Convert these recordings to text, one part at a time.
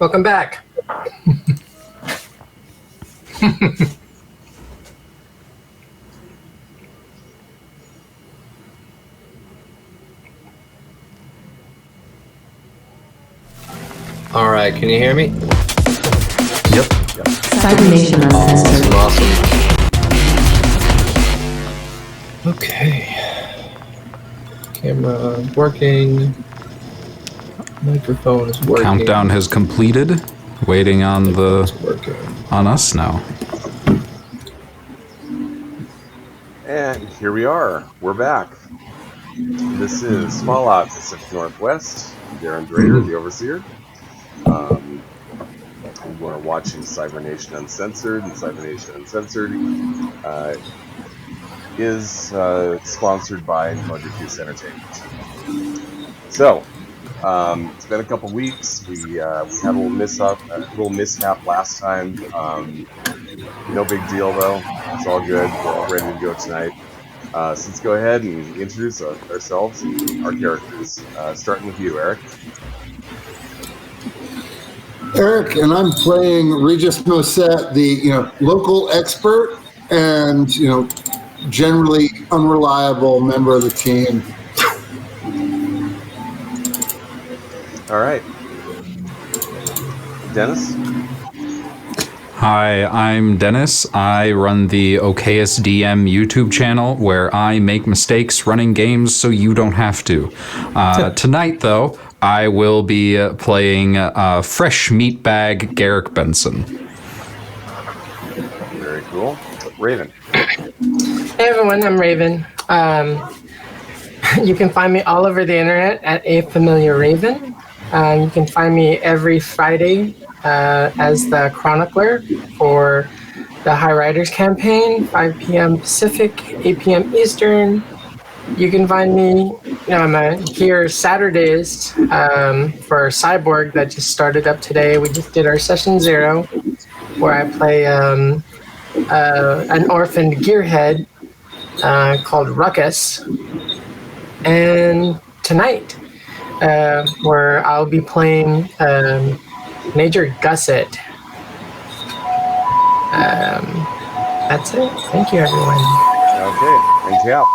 Welcome back. All right, can you hear me? Yep. Cybernation Uncensored. Awesome. Okay. Camera working. Microphone is working. Countdown has completed. Waiting on on us now. And here we are. We're back. This is Fallout Pacific Northwest. Darren Drader, the Overseer. We're watching Cybernation Uncensored, and Cybernation Uncensored is sponsored by Mojo Juice Entertainment. So, it's been a couple weeks. We had a little mishap last time. No big deal though. It's all good. We're all ready to go tonight. So let's go ahead and introduce ourselves and our characters. Starting with you, Eric. Eric, and I'm playing Regis Mosset, the local expert and generally unreliable member of the team. All right, Dennis. Hi, I'm Dennis. I run the Okayest DM YouTube channel where I make mistakes running games so you don't have to. Tonight, though, I will be playing Fresh Meat Bag Garrick Benson. Very cool. Raven. Hey everyone, I'm Raven. You can find me all over the internet at A Familiar Raven. You can find me every Friday as the chronicler for the High Riders campaign, 5 p.m. Pacific, 8 p.m. Eastern. You can find me, I'm here Saturdays for Cyborg that just started up today. We just did our session 0 where I play an orphaned gearhead called Ruckus. And tonight, where I'll be playing Major Gusset. That's it. Thank you, everyone. Okay, thank you.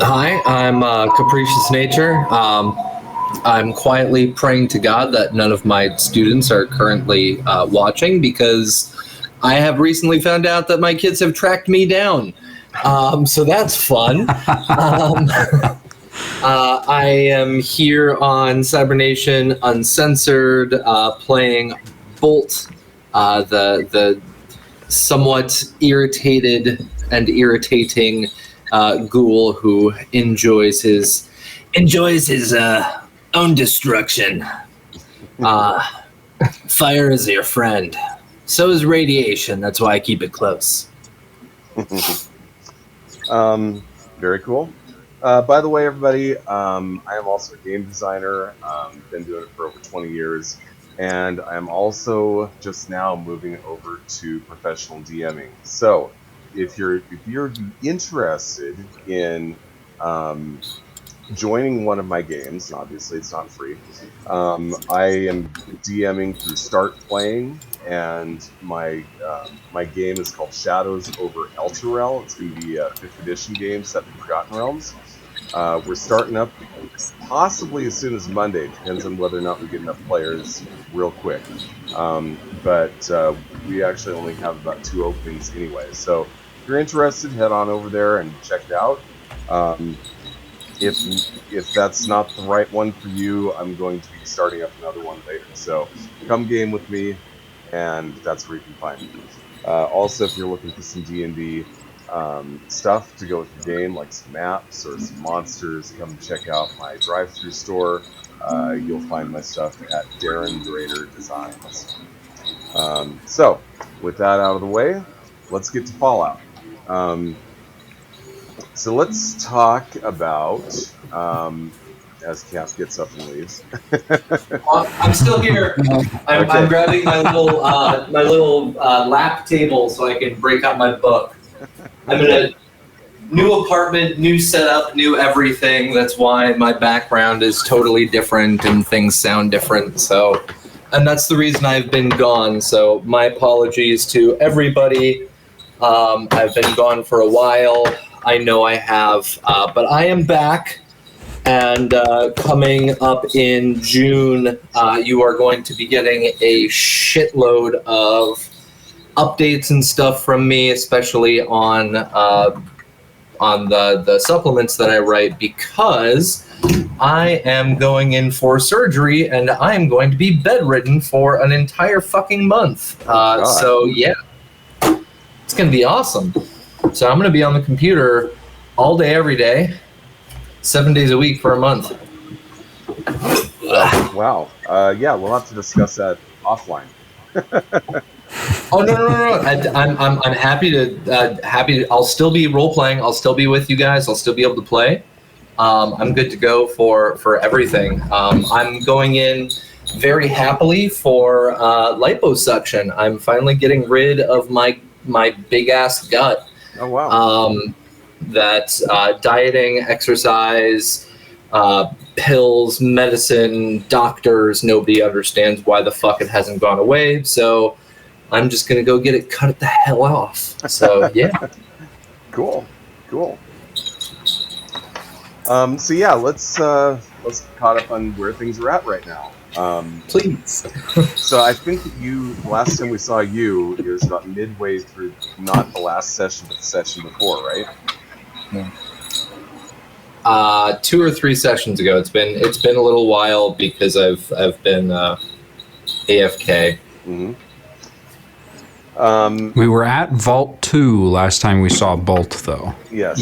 Hi, I'm Capricious Nature. I'm quietly praying to God that none of my students are currently watching because I have recently found out that my kids have tracked me down. So that's fun. I am here on Cybernation Uncensored playing Bolt, the somewhat irritated and irritating ghoul who enjoys his own destruction. Fire is your friend. So is radiation. That's why I keep it close. Very cool. By the way, everybody, I am also a game designer. Been doing it for over 20 years. And I'm also just now moving over to professional DMing. So if you're interested in joining one of my games, obviously it's not free, I am DMing through Start Playing, and my game is called Shadows over Elturel. It's going to be a 5th edition game set in Forgotten Realms. We're starting up possibly as soon as Monday. Depends on whether or not we get enough players real quick. But we actually only have about 2 openings anyway. So if you're interested, head on over there and check it out. If that's not the right one for you, I'm going to be starting up another one later. So come game with me, and that's where you can find me. Also, if you're looking for some D&D stuff to go with your game, like some maps or some monsters, come check out my drive-thru store. You'll find my stuff at Darren Drader Designs. So, with that out of the way, let's get to Fallout. So let's talk about, as Cap gets up and leaves. I'm still here. I'm grabbing my little lap table so I can break out my book. I'm new apartment, new setup, new everything. That's why my background is totally different and things sound different. So, and that's the reason I've been gone. So my apologies to everybody. I've been gone for a while. I know I have, but I am back. And coming up in June, you are going to be getting a shitload of updates and stuff from me, especially on the supplements that I write, because I am going in for surgery and I am going to be bedridden for an entire fucking month. So yeah, it's going to be awesome. So I'm going to be on the computer all day, every day. 7 days a week for a month. Wow. Yeah, we'll have to discuss that offline. Oh no! I'm happy to. I'll still be role playing. I'll still be with you guys. I'll still be able to play. I'm good to go for everything. I'm going in very happily for liposuction. I'm finally getting rid of my big ass gut. Oh wow. That dieting, exercise, pills, medicine, doctors, nobody understands why the fuck it hasn't gone away. So I'm just going to go get it cut the hell off. So yeah. Cool. So yeah, let's caught up on where things are at right now. Please. So I think that last time we saw you, it was about midway through, not the last session, but the session before, right? 2 or 3 sessions ago. It's been a little while because I've been AFK. Mm-hmm. We were at Vault 2 last time we saw Bolt, though. Yes.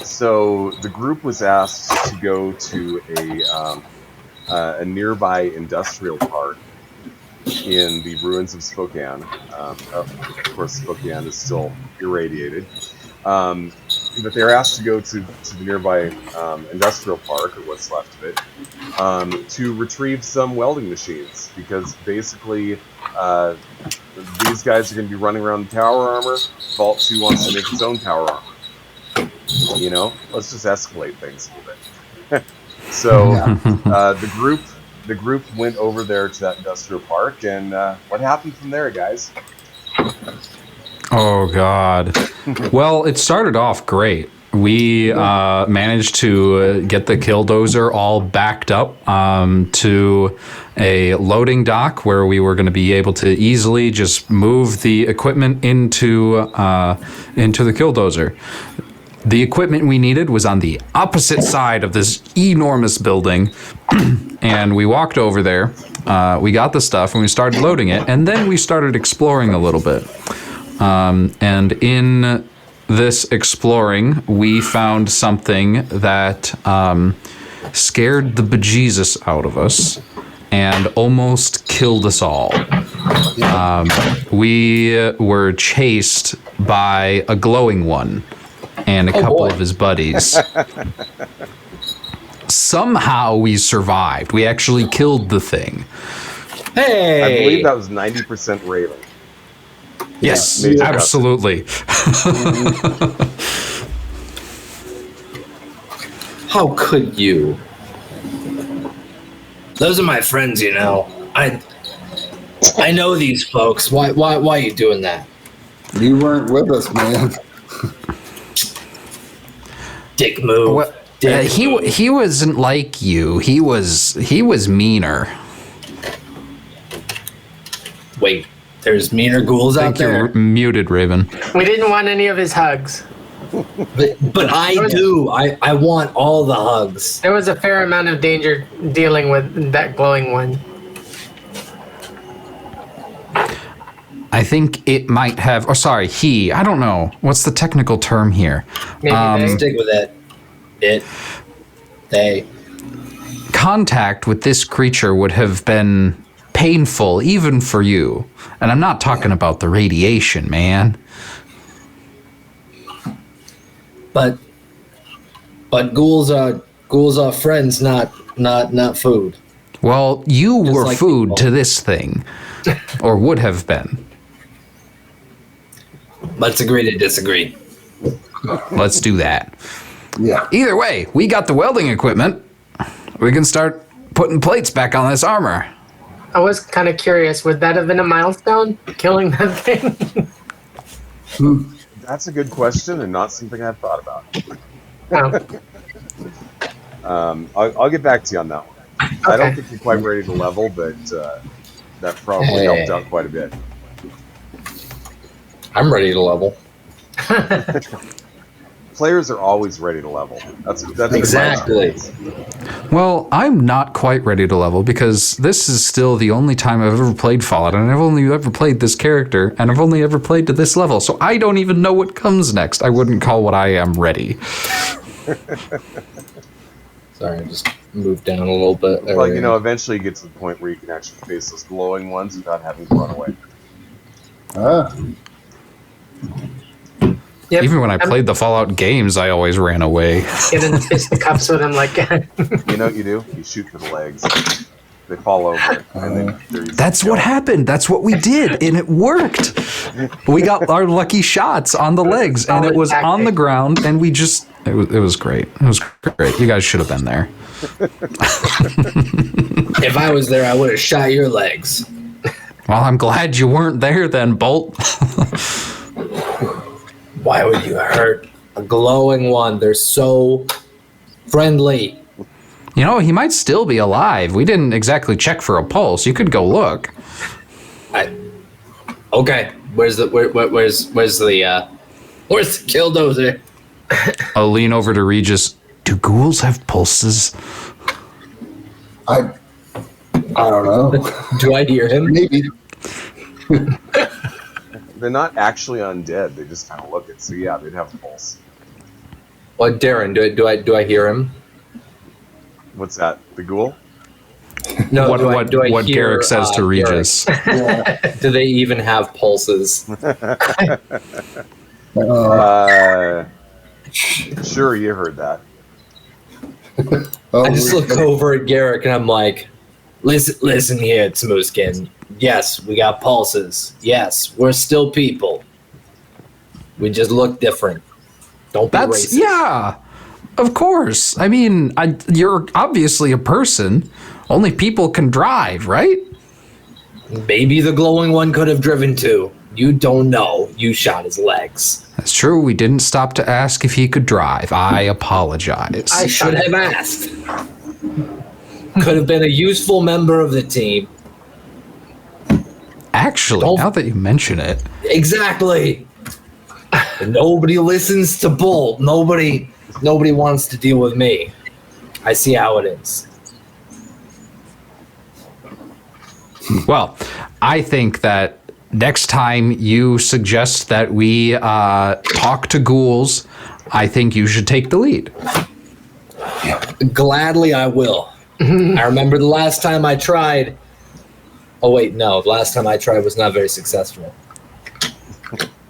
So the group was asked to go to a nearby industrial park in the ruins of Spokane. Of course, Spokane is still irradiated. But they were asked to go to the nearby industrial park, or what's left of it, to retrieve some welding machines, because basically these guys are going to be running around in power armor. Vault 2 wants to make its own power armor. You know, let's just escalate things a little bit. So the group went over there to that industrial park, and what happened from there, guys? Oh, God. Well, it started off great. We managed to get the killdozer all backed up to a loading dock where we were going to be able to easily just move the equipment into the killdozer. The equipment we needed was on the opposite side of this enormous building, and we walked over there. We got the stuff, and we started loading it, and then we started exploring a little bit. And in this exploring, we found something that scared the bejesus out of us and almost killed us all. We were chased by a glowing one and a couple of his buddies. Somehow we survived. We actually killed the thing. Hey! I believe that was 90% Raven. Yes, Yeah, absolutely. How could you? Those are my friends, you know. I know these folks. Why are you doing that? You weren't with us, man. Dick move. Well, he wasn't like you. He was meaner. Wait, there's meaner ghouls out there? You're muted, Raven. We didn't want any of his hugs. But I do. I want all the hugs. There was a fair amount of danger dealing with that glowing one. I think it might have. Oh, sorry, he. I don't know. What's the technical term here? Maybe they. Stick with it. They. Contact with this creature would have been painful, even for you. And I'm not talking about the radiation, man. But ghouls are friends, not food. Well, you Just were like food people. to this thing, or would have been. Let's agree to disagree. Let's do that. Yeah. Either way, we got the welding equipment. We can start putting plates back on this armor. I was kind of curious. Would that have been a milestone, killing that thing? That's a good question and not something I've thought about. No. I'll get back to you on that one. I don't think you're quite ready to level, but that probably helped out quite a bit. I'm ready to level. Players are always ready to level. That's Exactly. Well, I'm not quite ready to level because this is still the only time I've ever played Fallout, and I've only ever played this character, and I've only ever played to this level, so I don't even know what comes next. I wouldn't call what I am ready. Sorry, I just moved down a little bit. Well, eventually you get to the point where you can actually face those glowing ones without having to run away. Yep. Even when I played the Fallout games, I always ran away. Get in fisticuffs with him like. You know what you do? You shoot for the legs. They fall over. And then That's what happened. That's what we did, and it worked. We got our lucky shots on the legs, and it was on the ground, and we just... It was great. It was great. You guys should have been there. If I was there, I would have shot your legs. Well, I'm glad you weren't there then, Bolt. Why would you hurt a glowing one? They're so friendly. You know, he might still be alive. We didn't exactly check for a pulse. You could go look. Okay. Where's the killdozer? I'll lean over to Regis. Do ghouls have pulses? I don't know. Do I hear him? Maybe. They're not actually undead. They just kind of look it. So yeah, they'd have a pulse. Well, Darren, do I hear him? What's that? The ghoul? No. What hear, Garrick says to Regis. Do they even have pulses? Sure, you heard that. I just look over at Garrick and I'm like, listen here, Smooskin. Yes, we got pulses. Yes, we're still people. We just look different. Don't be racist. Yeah, of course. I mean, you're obviously a person. Only people can drive, right? Maybe the glowing one could have driven too. You don't know. You shot his legs. That's true. We didn't stop to ask if he could drive. I apologize. I should have asked. Could have been a useful member of the team. Actually, now that you mention it. Exactly. Nobody listens to Bolt. Nobody wants to deal with me. I see how it is. Well, I think that next time you suggest that we talk to ghouls, I think you should take the lead. Gladly, I will. I remember the last time I tried. Oh, wait, no. The last time I tried was not very successful.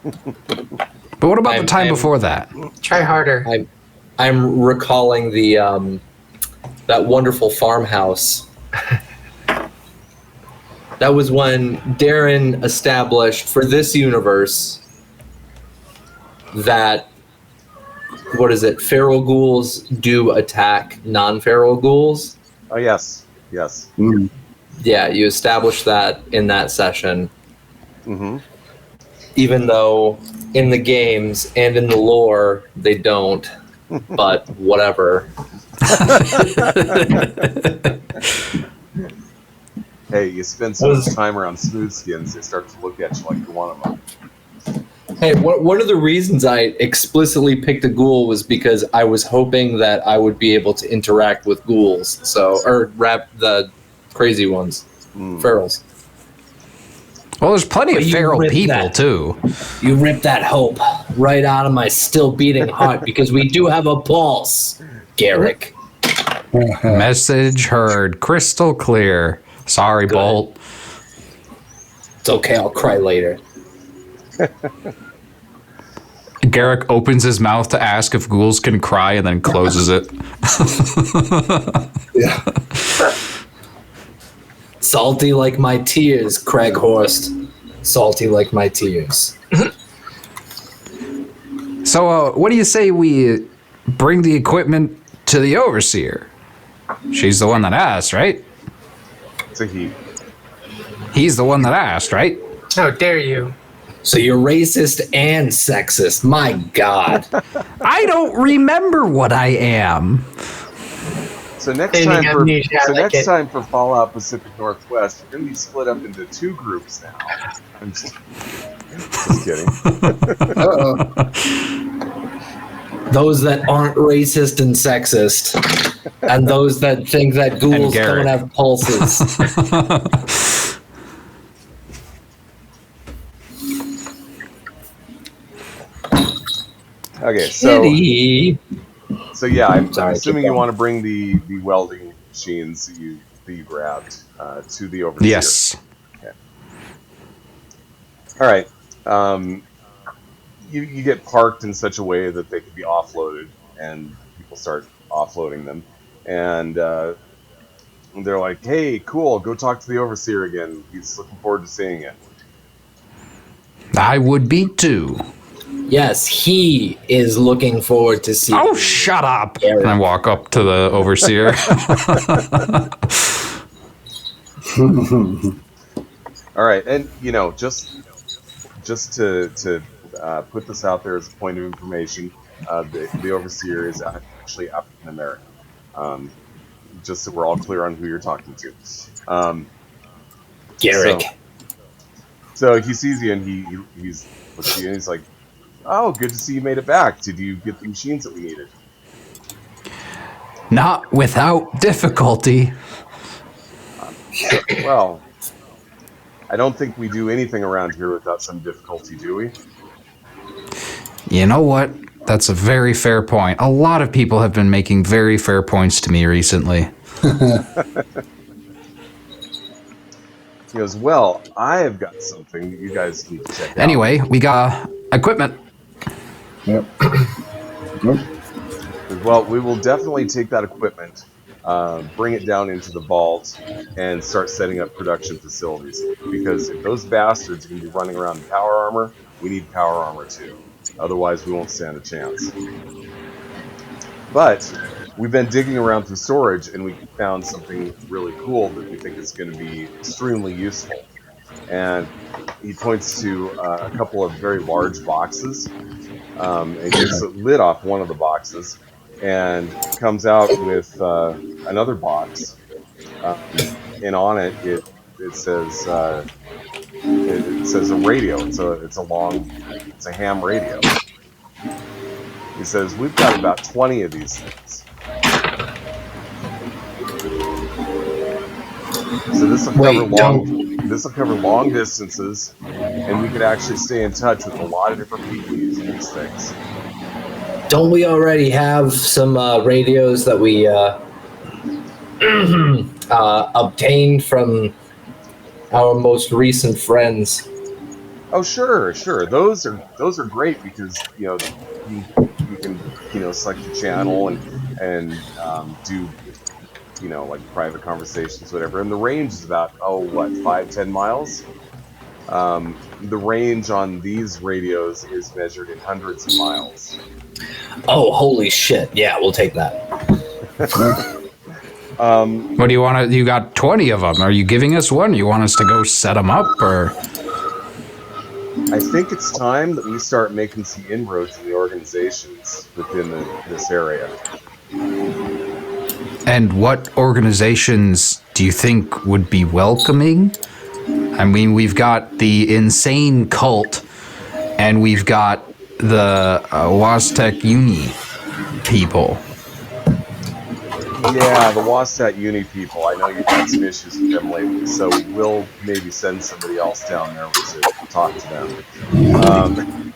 But what about the time before that? Try harder. I'm recalling the that wonderful farmhouse. That was when Darren established for this universe that, what is it, feral ghouls do attack non-feral ghouls. Oh, yes. Yes. Mm. Yeah, you established that in that session. Mm-hmm. Even though in the games and in the lore, they don't. But whatever. Hey, you spend so much time around smooth skins, they start to look at you like you're one of them. Hey, one of the reasons I explicitly picked a ghoul was because I was hoping that I would be able to interact with ghouls, or the crazy ones, ferals. Well, there's plenty of feral people, that. too. You ripped that hope right out of my still beating heart because we do have a pulse, Garrick. Message heard crystal clear. Sorry, Good. Bolt. It's okay, I'll cry later. Garrick opens his mouth to ask if ghouls can cry and then closes it. Yeah. Salty like my tears, Craig Horst. Salty like my tears. So, what do you say we bring the equipment to the overseer? She's the one that asked, right? It's a he. He's the one that asked, right? How dare you? So you're racist and sexist. My God. I don't remember what I am. So next Feigning time for amnesia, I like it. time for Fallout Pacific Northwest, we're gonna be split up into 2 groups now. I'm just kidding. Those that aren't racist and sexist, and those that think that ghouls Garrett. don't have pulses. Okay, so Kitty. yeah, I'm Sorry, assuming keep you going. want to bring the welding machines that you grabbed to the overseer. Yes. All right. You get parked in such a way that they can be offloaded, and people start offloading them, and they're like, "Hey, cool, go talk to the overseer again. He's looking forward to seeing you." I would be too. Yes, he is looking forward to seeing. Oh, shut up! Garrett. And I walk up to the overseer. All right, and just to put this out there as a point of information, the overseer is actually African American. Just so we're all clear on who you're talking to. Garrick. So he sees you and he's looks at you and he's like, "Oh, good to see you made it back. Did you get the machines that we needed?" Not without difficulty. Well, I don't think we do anything around here without some difficulty, do we? You know what? That's a very fair point. A lot of people have been making very fair points to me recently. He goes, "Well, I have got something that you guys need to check out." Anyway, we got equipment. Yep. Well, we will definitely take that equipment, bring it down into the vault, and start setting up production facilities. Because if those bastards are going to be running around in power armor, we need power armor too. Otherwise, we won't stand a chance. But we've been digging around through storage, and we found something really cool that we think is going to be extremely useful. And he points to a couple of very large boxes, and gets the lid off one of the boxes, and comes out with another box, and on it says it says a radio. It's a ham radio. He says, "We've got about 20 of these things." So this will cover long distances, and we could actually stay in touch with a lot of different people using these things. Don't we already have some radios that we obtained from our most recent friends? Oh, sure. Those are great because you can select the channel and do like private conversations, whatever. And the range is about 5-10 miles. The range on these radios is measured in hundreds of miles. Oh, holy shit! Yeah, we'll take that. What do you want to? You got 20 of them. Are you giving us one? You want us to go set them up, or? I think it's time that we start making some inroads in the organizations within this area. And what organizations do you think would be welcoming? I mean, we've got the insane cult, and we've got the Waztec Uni people. Yeah, the Wastat Uni people. I know you've had some issues with them lately, so we'll maybe send somebody else down there to talk to them.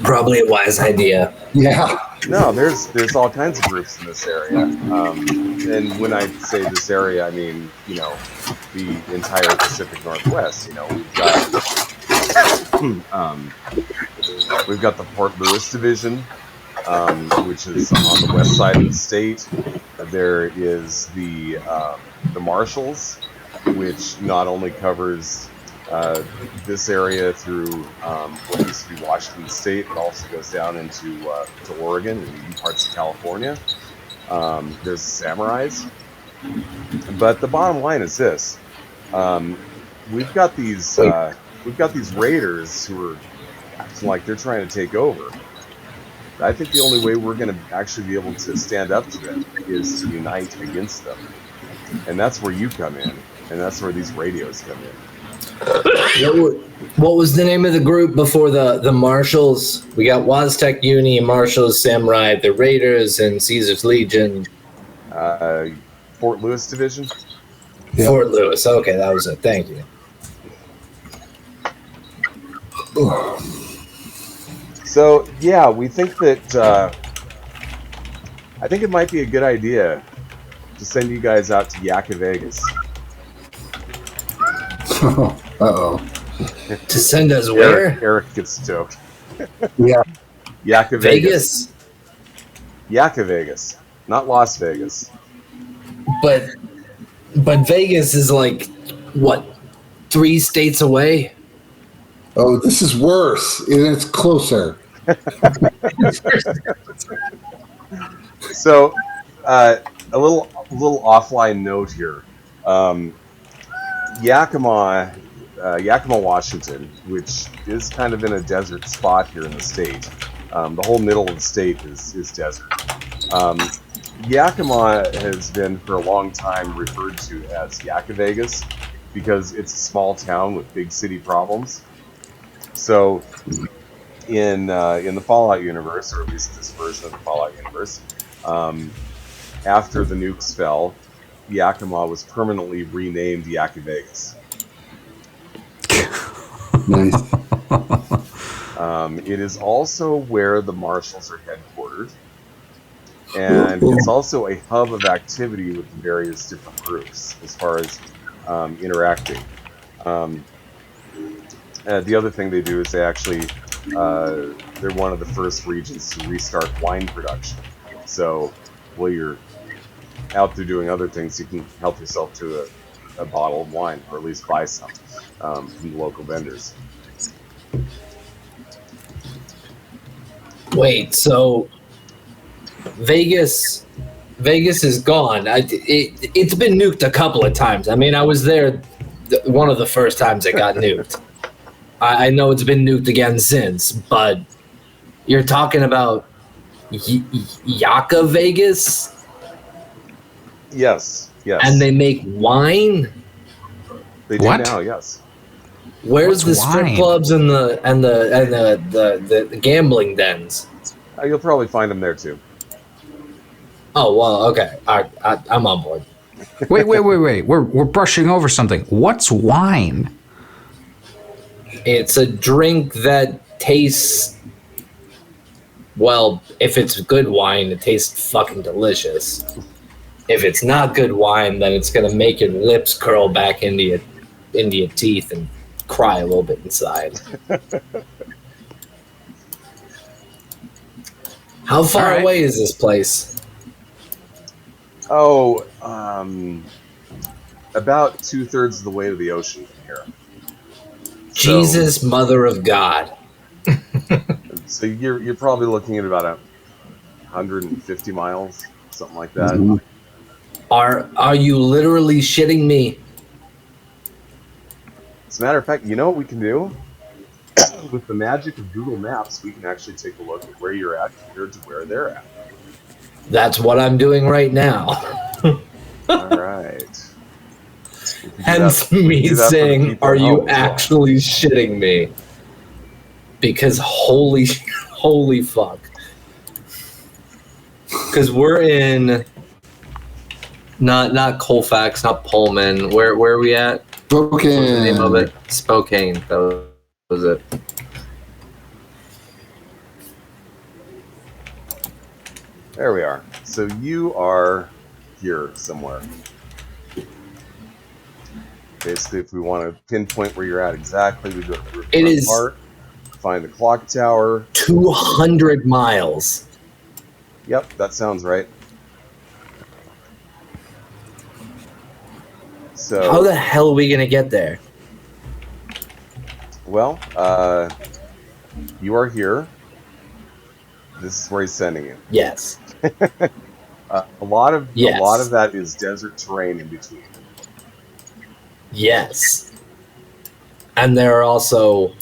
Probably a wise idea. Yeah. No, there's all kinds of groups in this area, and when I say this area, I mean the entire Pacific Northwest. We've got the Port Louis Division, which is on the west side of the state. There is the Marshals, which not only covers this area through what used to be Washington State. It also goes down into to Oregon and even parts of California. There's samurais, but the bottom line is this: we've got these raiders who are acting like they're trying to take over. I think the only way we're going to actually be able to stand up to them is to unite against them, and that's where you come in, and that's where these radios come in. What was the name of the group before the Marshals? We got Waztec Uni, Marshals, Samurai, the Raiders, and Caesar's Legion. Fort Lewis Division. Yeah. Fort Lewis. Okay, that was it. Thank you. So yeah, we think that I think it might be a good idea to send you guys out to Yakka Vegas. Uh-oh. To send us where? Eric gets stoked. Yeah. Yakka Vegas. Vegas. Yakka Vegas, not Las Vegas. But Vegas is like, what, 3 states away? Oh, this is worse. And it's closer. So, a little offline note here. Yakima, Washington, which is kind of in a desert spot here in the state. The whole middle of the state is desert. Yakima has been for a long time referred to as Yakka Vegas because it's a small town with big city problems. So, in the Fallout universe, or at least this version of the Fallout universe, after the nukes fell, Yakima was permanently renamed Yakka Vegas. Nice. It is also where the Marshals are headquartered, and it's also a hub of activity with the various different groups as far as interacting. The other thing they do is they actually they're one of the first regions to restart wine production. So while you're out there doing other things, you can help yourself to a bottle of wine, or at least buy some from the local vendors. Wait, so Vegas is gone. It's been nuked a couple of times. I mean, I was there one of the first times it got nuked. I know it's been nuked again since, but you're talking about Yakka Vegas? Yes. And they make wine? They do What? now, yes. Where's What's the strip wine? clubs and the gambling dens? You'll probably find them there too. Oh, well, okay. I'm on board. Wait. We're brushing over something. What's wine? It's a drink that tastes, well, if it's good wine, it tastes fucking delicious. If it's not good wine, then it's going to make your lips curl back into your teeth and cry a little bit inside. How far All right. away is this place? Oh, about 2/3 of the way to the ocean from here. So- Jesus, Mother of God. So you're probably looking at about 150 miles, something like that. Mhm. Are you literally shitting me? As a matter of fact, you know what we can do? With the magic of Google Maps, we can actually take a look at where you're at compared to where they're at. That's what I'm doing right now. All right. We can do Hence that- we can me do that for the saying, people are at you home as well. actually shitting me? Because holy fuck. Because we're in not Colfax, not Pullman. Where are we at? What's the name of it? Spokane. That was it. There we are. So you are here somewhere. Basically, if we want to pinpoint where you're at exactly, we go to the It is- Park, find the clock tower. 200 miles. Yep, that sounds right. So How the hell are we going to get there? Well, you are here. This is where he's sending you. Yes. A lot of Yes. that is desert terrain in between. Yes. And there are also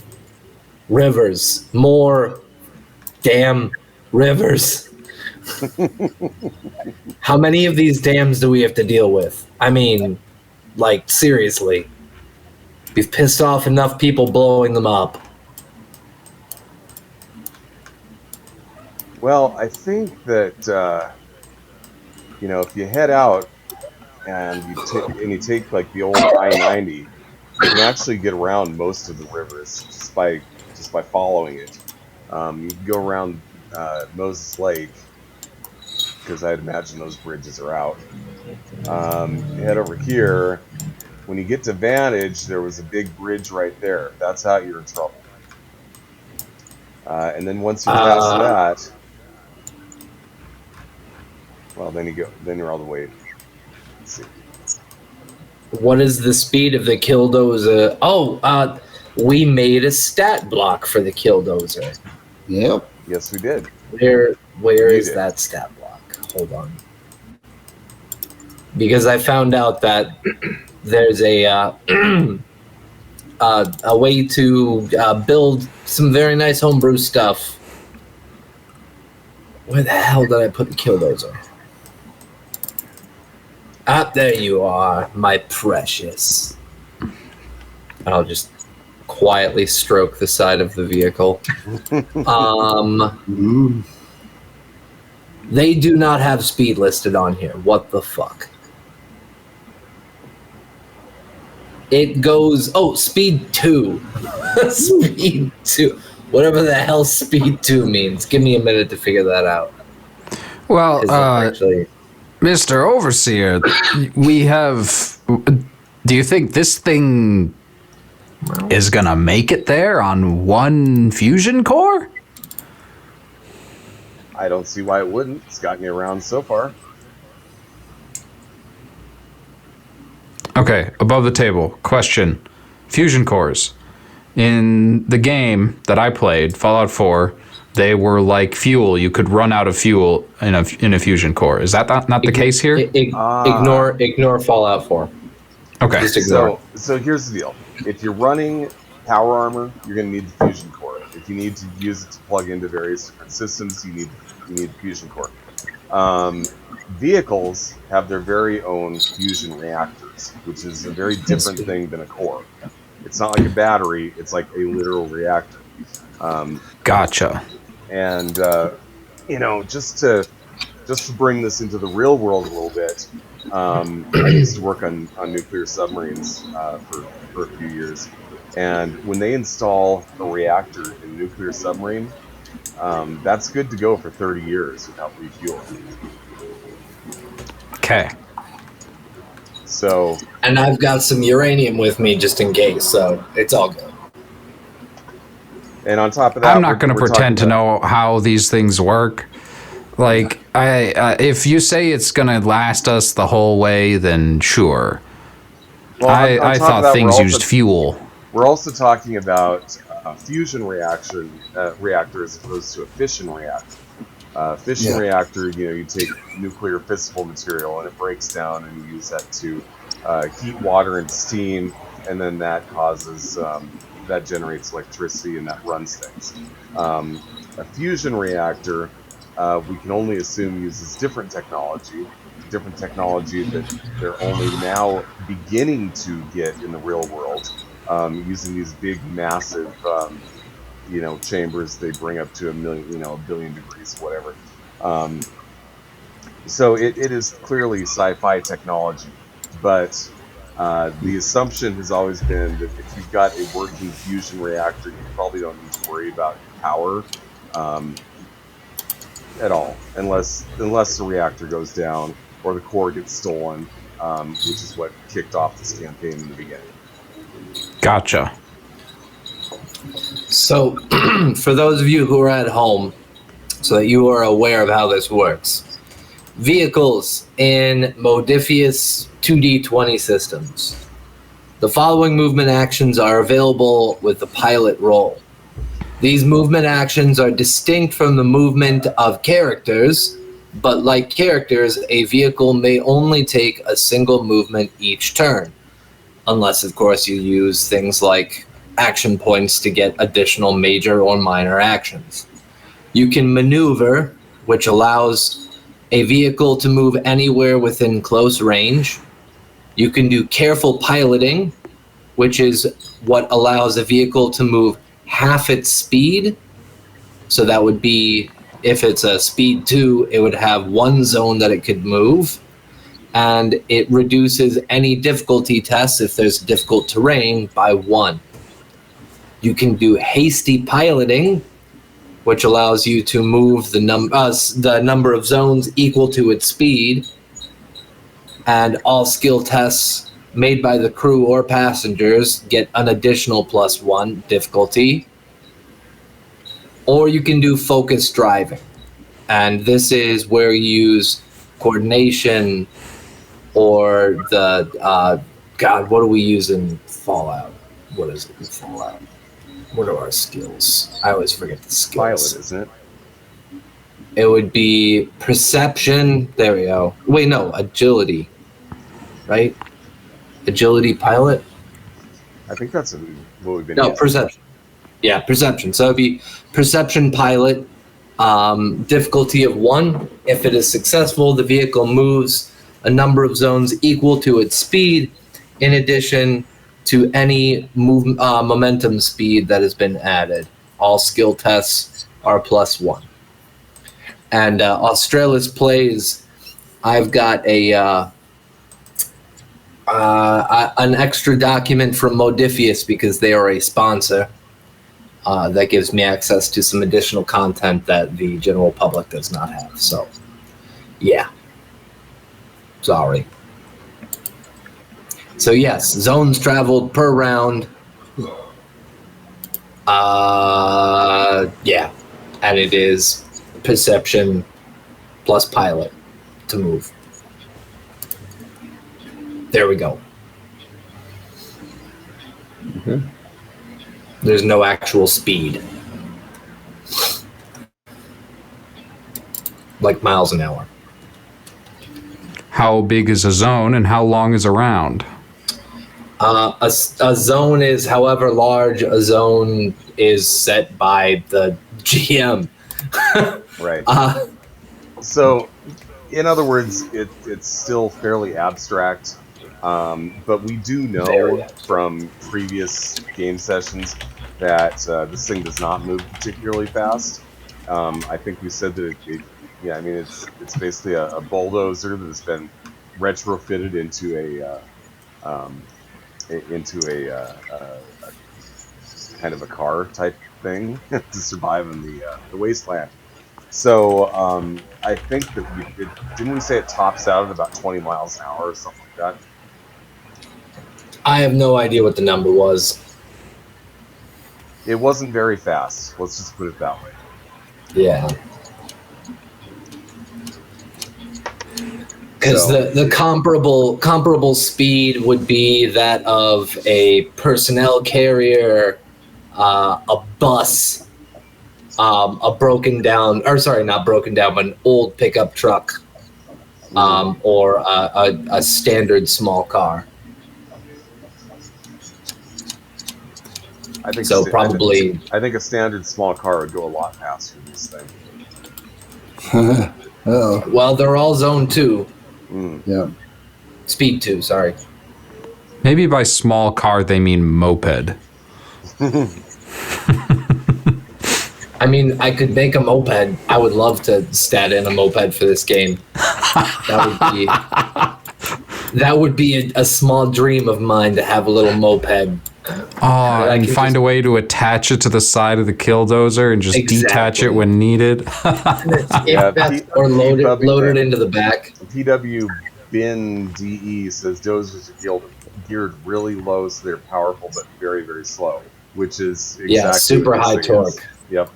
rivers. More damn rivers. How many of these dams do we have to deal with? I mean, like, seriously. We've pissed off enough people blowing them up. Well, I think that if you head out and you take like the old I-90, you can actually get around most of the rivers just by following it. You can go around Moses Lake because I'd imagine those bridges are out. You head over here. When you get to Vantage, there was a big bridge right there. That's how you're in trouble. And then once you're past that, well, then you're all the way. Let's see. What is the speed of the killdozer? We made a stat block for the killdozer. Yep. Yes, we did. Where You is did. that stat block? Hold on. Because I found out that there's a way to build some very nice homebrew stuff. Where the hell did I put the killdozer? There you are, my precious. I'll just quietly stroke the side of the vehicle. They do not have speed listed on here. What the fuck? It goes, speed 2. Speed 2. Whatever the hell speed 2 means. Give me a minute to figure that out. Well, Actually, Mr. Overseer, we have. Do you think this thing is gonna make it there on one fusion core? I don't see why it wouldn't. It's gotten me around so far. Okay, above the table. Question. Fusion cores. In the game that I played, Fallout 4, they were like fuel. You could run out of fuel in a fusion core. Is that not the case here? Ignore Fallout 4. Okay. Just ignore. So here's the deal. If you're running power armor, you're going to need the fusion core. If you need to use it to plug into various different systems, you need the fusion core. Vehicles have their very own fusion reactors, which is a very different thing than a core. It's not like a battery; it's like a literal reactor. Gotcha. And just to bring this into the real world a little bit, I used to work on nuclear submarines for a few years, and when they install a reactor in a nuclear submarine, that's good to go for 30 years without refueling. Okay. So, And I've got some uranium with me just in case, so it's all good. and on top of that, I'm not going to we're pretend to talking know how these things work. Like, if you say it's going to last us the whole way, then sure. Well, on I top of thought that, things used fuel. We're also talking about a fusion reactor as opposed to a fission reactor. Fission reactor, you take nuclear fissile material and it breaks down, and you use that to heat water and steam, and then that causes that generates electricity and that runs things. A fusion reactor, we can only assume uses different technology that they're only now beginning to get in the real world, using these big, massive, chambers they bring up to a billion degrees, whatever. So it is clearly sci-fi technology, but the assumption has always been that if you've got a working fusion reactor, you probably don't need to worry about power at all, unless the reactor goes down or the core gets stolen, which is what kicked off this campaign in the beginning. Gotcha. So, for those of you who are at home, so that you are aware of how this works, vehicles in Modifius 2D20 systems, The following movement actions are available with the pilot role. These movement actions are distinct from the movement of characters, but like characters, a vehicle may only take a single movement each turn, unless, of course, you use things like action points to get additional major or minor actions. You can maneuver, which allows a vehicle to move anywhere within close range. You can do careful piloting, which is what allows a vehicle to move half its speed. So that would be, if it's a speed 2, it would have one zone that it could move. And it reduces any difficulty tests if there's difficult terrain by 1. You can do hasty piloting, which allows you to move the number of zones equal to its speed. And all skill tests made by the crew or passengers get an additional +1 difficulty. Or you can do focused driving. And this is where you use coordination or the, what do we use in Fallout? What is it in Fallout? What are our skills? I always forget the skills. Pilot, isn't it? It would be perception. There we go. Wait, no, agility. Right? Agility pilot? I think that's what we've been No, using. perception. Yeah, perception. So it'd be perception pilot, difficulty of 1. If it is successful, the vehicle moves a number of zones equal to its speed, in addition to any momentum speed that has been added. All skill tests are +1. And Australis Plays, I've got an extra document from Modifius because they are a sponsor that gives me access to some additional content that the general public does not have. So, yeah. Sorry. So yes, zones traveled per round. Yeah, and it is perception plus pilot to move. There we go. Okay. There's no actual speed. Like miles an hour. How big is a zone and how long is a round? A zone is however large a zone is set by the GM. Right. So, in other words, it's still fairly abstract, but we do know from previous game sessions that this thing does not move particularly fast. I think we said that it's basically a bulldozer that's been retrofitted into a kind of a car type thing to survive in the wasteland. So I think that didn't we say it tops out at about 20 miles an hour or something like that? I have no idea what the number was. It wasn't very fast. Let's just put it that way. Yeah. Because the comparable speed would be that of a personnel carrier, a bus, a broken down, or sorry, not broken down, but an old pickup truck, or a standard small car. I think so. Probably. I think a standard small car would go a lot faster than this thing. Oh, Well, they're all zone 2. yeah. Speed 2, sorry. Maybe by small car they mean moped. I mean, I could make a moped. I would love to stat in a moped for this game. That would be a small dream of mine to have a little moped. Oh, and find a way to attach it to the side of the killdozer and just detach it when needed. Or load it into the back. PW Bin DE says dozers are geared really low, so they're powerful but very, very slow, which is exactly super what this high thing torque. is. Yep.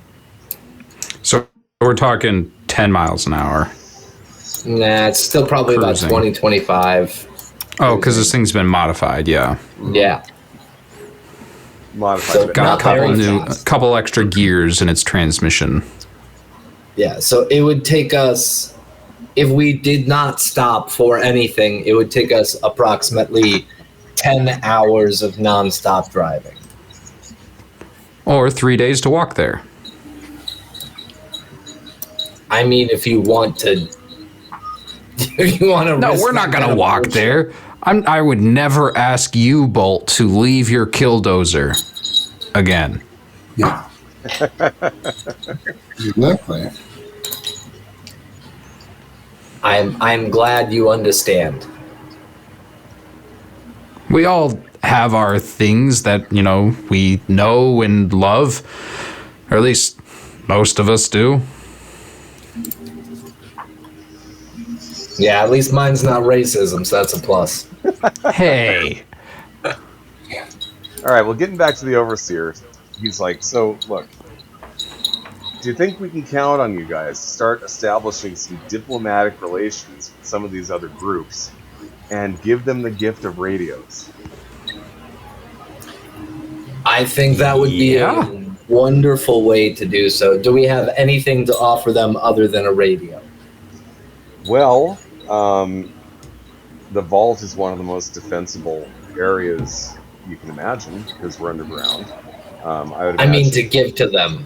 So we're talking 10 miles an hour. Nah, it's still probably Cruising. about 20, 25. Oh, because this thing's been modified, yeah. Yeah. Modified. So but Got not a couple extra gears in its transmission. Yeah, so it would take us, if we did not stop for anything, it would take us approximately 10 hours of nonstop driving. Or 3 days to walk there. I mean, if you want to... If you want to... No, we're not going to walk there. I would never ask you, Bolt, to leave your killdozer again. Yeah. Exactly. I'm glad you understand. We all have our things that, we know and love. Or at least most of us do. Yeah, at least mine's not racism, so that's a plus. Hey. All right, well, getting back to the Overseer, he's like, so, look, do you think we can count on you guys to start establishing some diplomatic relations with some of these other groups and give them the gift of radios? I think that would be a wonderful way to do so. Do we have anything to offer them other than a radio? Well, the vault is one of the most defensible areas you can imagine because we're underground. I mean, to give to them.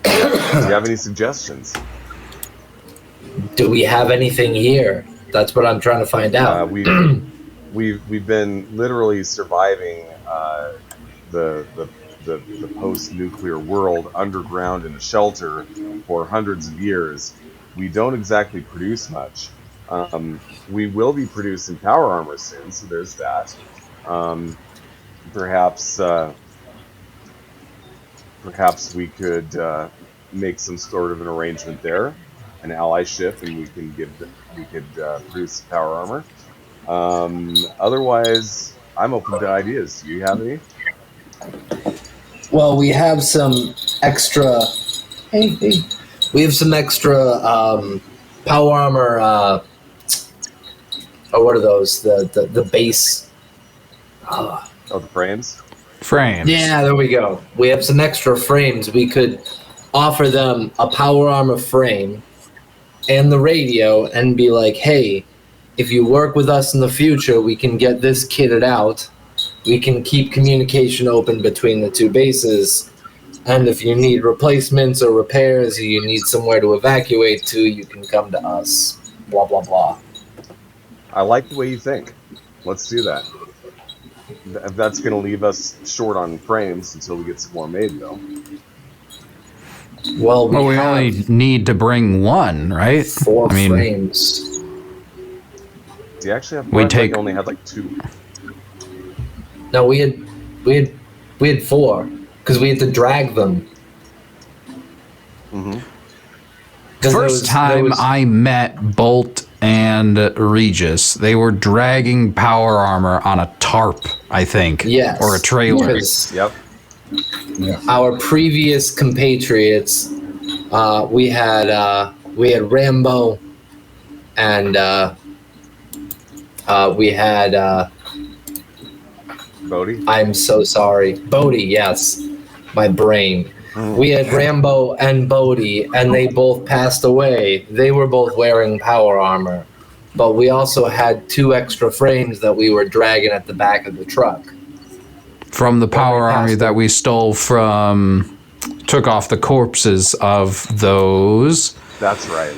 Do you have any suggestions? Do we have anything here? That's what I'm trying to find out. We've been literally surviving the post-nuclear world underground in a shelter for hundreds of years. We don't exactly produce much. We will be producing power armor soon, so there's that. Perhaps we could make some sort of an arrangement there, an allyship, and we could produce power armor. Otherwise, I'm open to ideas. Do you have any? Well, we have some extra. Hey. We have some extra power armor. What are those? The base. Oh, the frames? Frames. Yeah, there we go. We have some extra frames. We could offer them a power armor frame and the radio and be like, hey, if you work with us in the future, we can get this kitted out. We can keep communication open between the two bases. And if you need replacements or repairs, or you need somewhere to evacuate to, you can come to us. Blah, blah, blah. I like the way you think. Let's do that. That's going to leave us short on frames until we get some more made, though. Well, we only need to bring one, right? 4 frames. Do you actually have? We only had like 2. No, we had 4 because we had to drag them. Mm-hmm. First time I met Bolt and Regis, they were dragging power armor on a tarp, I think. Yes. Or a trailer. Yep. Yeah. Our previous compatriots, we had Rambo, and we had Bodhi? I'm so sorry, Bodhi. Yes, my brain. We had Rambo and Bodhi, and they both passed away. They were both wearing power armor, but we also had 2 extra frames that we were dragging at the back of the truck. From the power army that we stole from, took off the corpses of those That's right.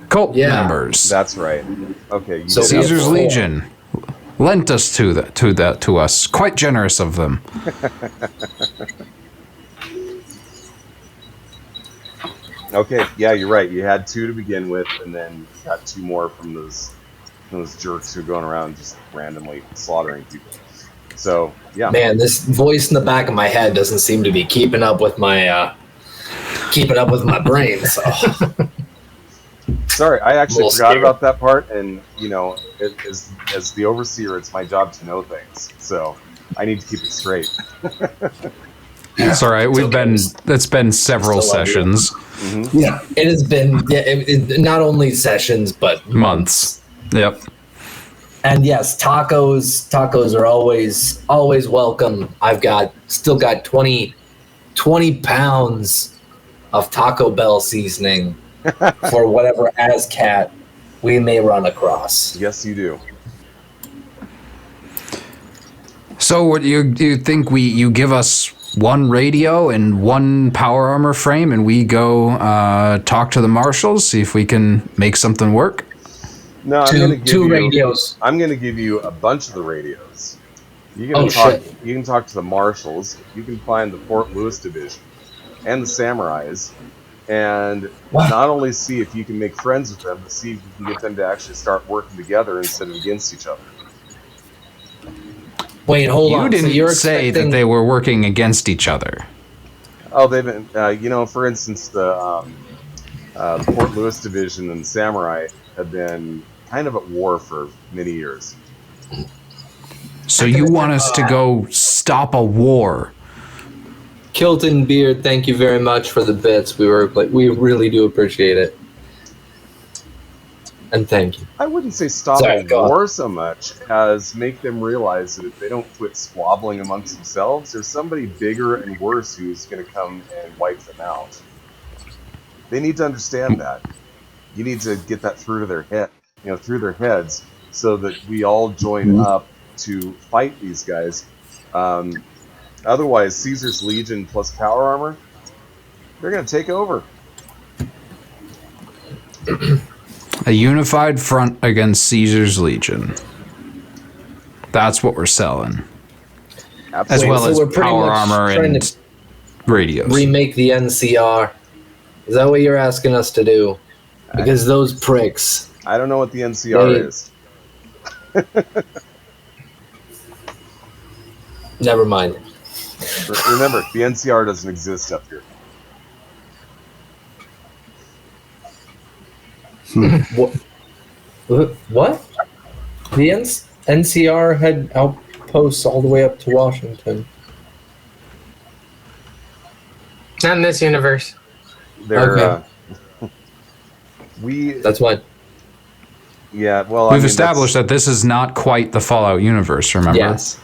cult members. That's right. Okay. So did have Caesar's 4. Legion lent us to us. Quite generous of them. Okay, yeah, you're right. You had 2 to begin with, and then got 2 more from those jerks who are going around just randomly slaughtering people. So, yeah. Man, this voice in the back of my head doesn't seem to be keeping up with my brain. So. Sorry, I actually Little forgot scared. about that part, and, as the overseer, it's my job to know things. So, I need to keep it straight. It's all right. It's been several Still love you. sessions. Yeah. It has been not only sessions but Months. Yep. And yes, tacos are always welcome. I've still got 20 pounds of Taco Bell seasoning for whatever ASCAT we may run across. Yes, you do. So what you think you give us one radio and one power armor frame and we go talk to the marshals, see if we can make something work? No, Two radios. I'm going to give you a bunch of the radios. You can talk to the marshals. You can find the Fort Lewis division and the samurais, and not only see if you can make friends with them, but see if you can get them to actually start working together instead of against each other. Wait, hold on. You didn't say that they were working against each other. Oh, they've been, for instance, the Fort Lewis division and the samurai have been kind of at war for many years. So you want us to go stop a war? Kilton Beard, thank you very much for the bits. We really do appreciate it. And thank you. I wouldn't say stop a war so much as make them realize that if they don't quit squabbling amongst themselves, there's somebody bigger and worse who's going to come and wipe them out. They need to understand that. You need to get that through to their head, through their heads, so that we all join up to fight these guys. Otherwise, Caesar's Legion plus power armor, they're going to take over. A unified front against Caesar's Legion. That's what we're selling. Absolutely. As well as power armor and radios. Remake the NCR. Is that what you're asking us to do? Because those pricks. I don't know what the NCR is. Never mind. Remember, the NCR doesn't exist up here. What? The NCR had outposts all the way up to Washington. Not in this universe. They're, okay. That's what. Yeah, well, we've established that this is not quite the Fallout universe. Remember? Yes.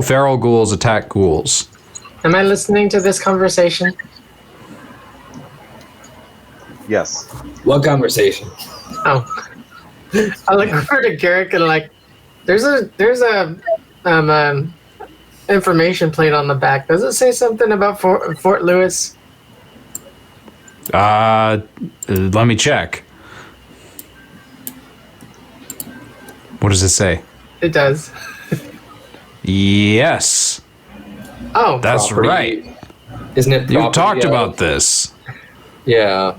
Feral ghouls attack ghouls. Am I listening to this conversation? Yes. What conversation? Oh, I look over to Garrick and there's a information plate on the back. Does it say something about Fort Lewis? Let me check. What does it say? It does. Yes. Oh, that's property. right. Isn't it? You talked about this. Yeah.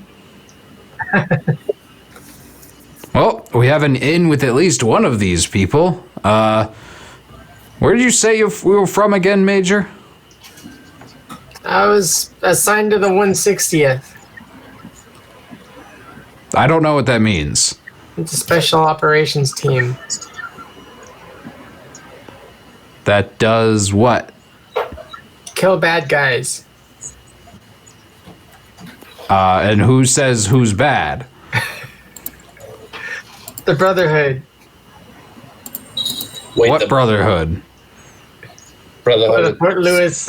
Well, we have an in with at least one of these people. Where did you say you were from again, Major? I was assigned to the 160th. I don't know what that means. It's a special operations team. That does what? Kill bad guys. And who says who's bad? The Brotherhood. Wait, what Brotherhood? Brotherhood. The Fort Lewis.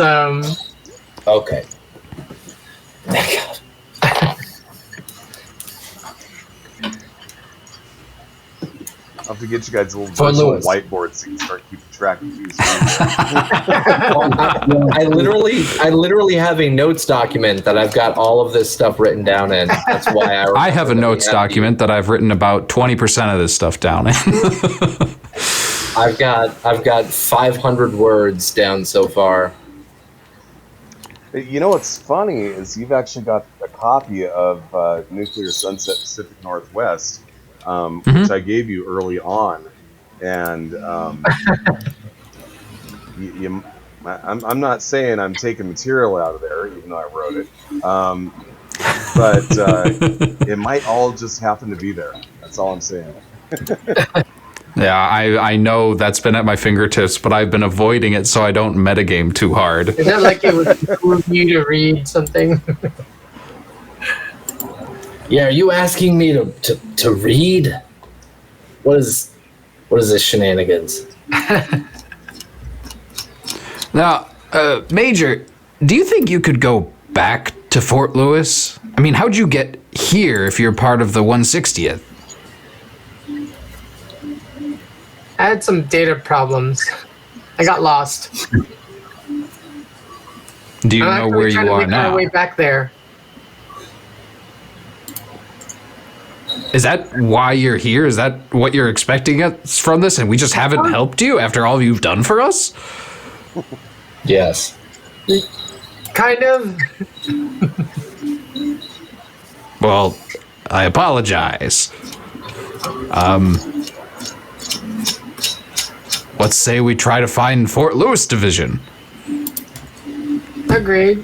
Okay. I'll have to get you guys a little virtual whiteboard so you can start keeping track of these. I literally have a notes document that I've got all of this stuff written down in. That's why I have a notes document that I've written about 20% of this stuff down in. I've got 500 words down so far. You know what's funny is you've actually got a copy of Nuclear Sunset Pacific Northwest, which I gave you early on, and I'm not saying I'm taking material out of there, even though I wrote it, but it might all just happen to be there. That's all I'm saying. Yeah, I know that's been at my fingertips, but I've been avoiding it so I don't metagame too hard. Is that like it would behoove you to read something? Yeah, are you asking me to read? What is this shenanigans? Now, Major, do you think you could go back to Fort Lewis? I mean, how'd you get here if you're part of the 160th? I had some data problems. I got lost. Do you know where you are make my now? way back there. Is that why you're here? Is that what you're expecting us from this, and we just haven't helped you after all you've done for us? Yes. Kind of. Well, I apologize. Let's say we try to find Fort Lewis Division Agreed.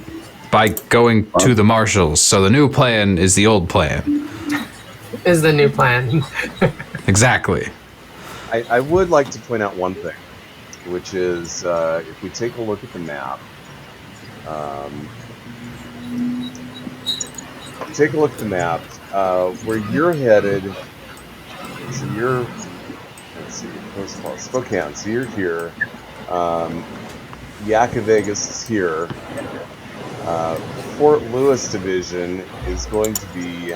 by going to the marshals. So the new plan is the old plan. Is the new plan. Exactly. I would like to point out one thing, which is if we take a look at the map, where you're headed, so you're, let's see, where's close? Spokane, so you're here, Yakka Vegas is here, Fort Lewis Division is going to be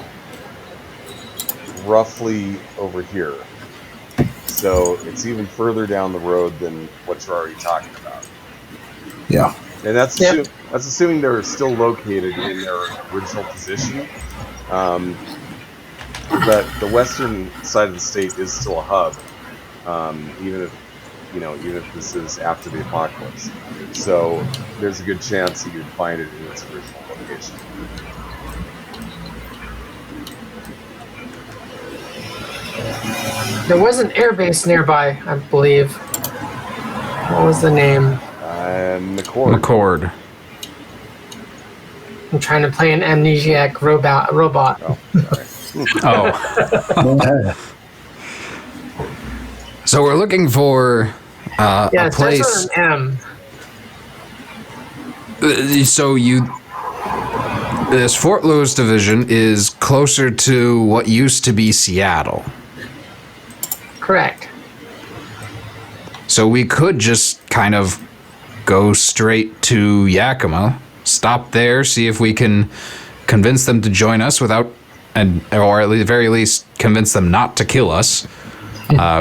roughly over here. So it's even further down the road than what you're already talking about. Yeah. And that's assuming they're still located in their original position. But the western side of the state is still a hub, even if this is after the apocalypse. So there's a good chance that you'd find it in its original location. There was an airbase nearby, I believe. What was the name? McCord. I'm trying to play an amnesiac robot. Oh, sorry. Oh. So we're looking for Yeah, a it starts place. with an M. So this Fort Lewis Division is closer to what used to be Seattle. Correct. So we could just kind of go straight to Yakima, stop there, see if we can convince them to join us or at the very least convince them not to kill us,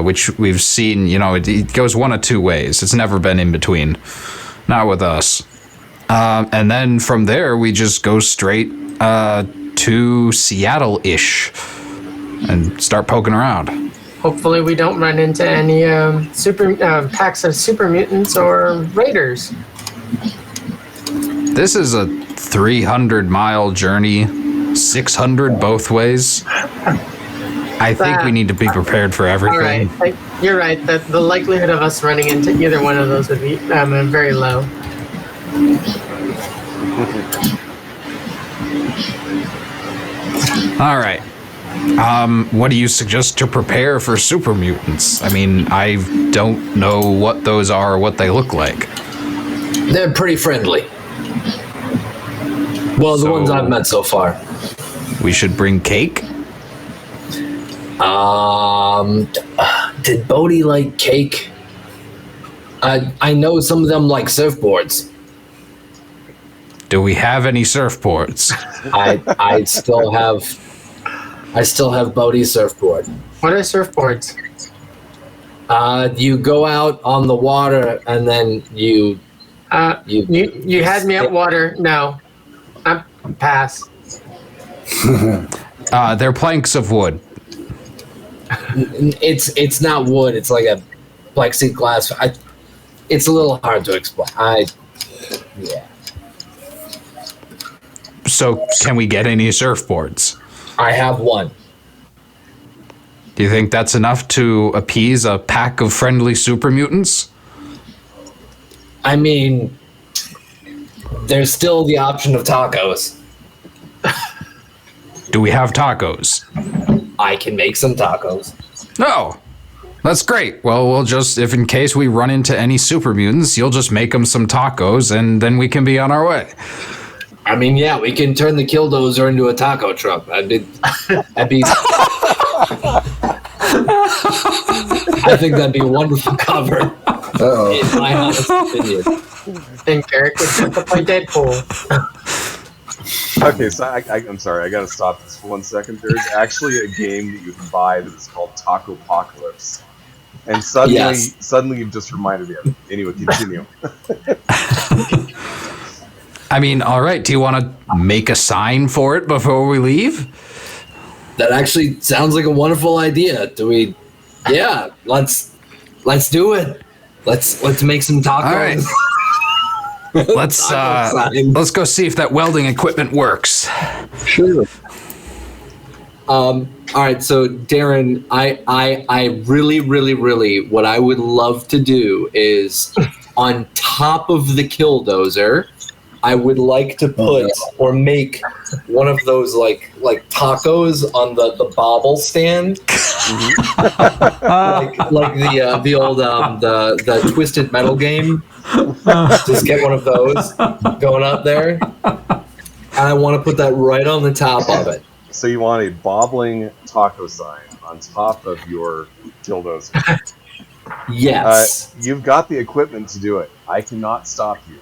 which we've seen, it goes one of two ways. It's never been in between. Not with us. And then from there, we just go straight to Seattle-ish and start poking around. Hopefully we don't run into any packs of super mutants or raiders. This is a 300-mile journey, 600 both ways. I think we need to be prepared for everything. All right, you're right. The likelihood of us running into either one of those would be very low. All right. What do you suggest to prepare for super mutants? I mean, I don't know what those are or what they look like. They're pretty friendly. Well, the ones I've met so far. We should bring cake? Did Bodhi like cake? I know some of them like surfboards. Do we have any surfboards? I still have Bodhi's surfboard. What are surfboards? You go out on the water and then you had me at water. No, I pass. They're planks of wood. It's not wood. It's like a plexiglass. It's a little hard to explain. Yeah. So, can we get any surfboards? I have one. Do you think that's enough to appease a pack of friendly super mutants? I mean, there's still the option of tacos. Do we have tacos? I can make some tacos. No. That's great. Well, we'll just, if in case we run into any super mutants, you'll just make them some tacos and then we can be on our way. I mean, yeah, we can turn the Killdozer into a taco truck. That'd be... I think that'd be a wonderful cover. In my honest opinion. I think Eric would step up like Deadpool. Okay, so I'm sorry, I gotta stop this for 1 second. There's actually a game that you can buy that is called Taco Apocalypse. And suddenly you've just reminded me of it. Anyway, continue. I mean, all right. Do you want to make a sign for it before we leave? That actually sounds like a wonderful idea. Do we? Yeah, let's do it. Let's make some tacos. All right. Let's go see if that welding equipment works. Sure. All right, so Darren, I really, what I would love to do is on top of the killdozer, I would like to put or make one of those like tacos on the bobble stand, like the old the Twisted Metal game. Just get one of those going up there, and I want to put that right on the top of it. So you want a bobbling taco sign on top of your bulldozer? Yes. You've got the equipment to do it. I cannot stop you.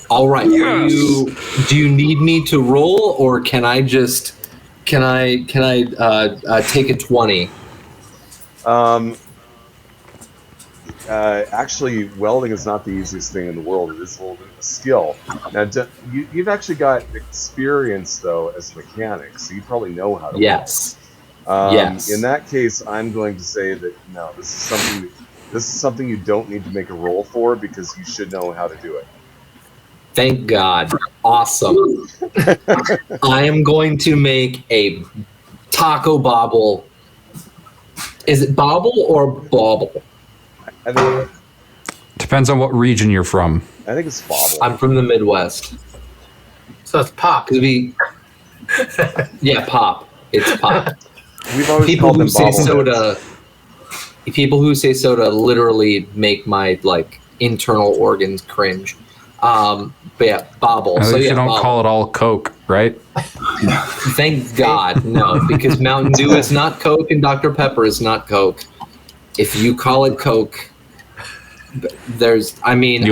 All right. Yes. Do you need me to roll, or can I take a 20? Actually, welding is not the easiest thing in the world. It is a little bit of a skill. Now, you've actually got experience, though, as a mechanic, so you probably know how to Yes. weld. Yes. In that case, I'm going to say that, no, this is something you don't need to make a roll for, because you should know how to do it. Thank God. Awesome. I am going to make a taco bobble. Is it bobble or bauble? I think Depends on what region you're from. it's bobble. I'm from the Midwest. So it's pop. Could be. Yeah, pop. It's pop. We've always People called who them say bobble. soda. People who say soda literally make my internal organs cringe. But yeah, bobble. At So least yeah, you don't bobble. call it all Coke, right? Thank God, no, because Mountain Dew is not Coke and Dr. Pepper is not Coke. If you call it Coke, You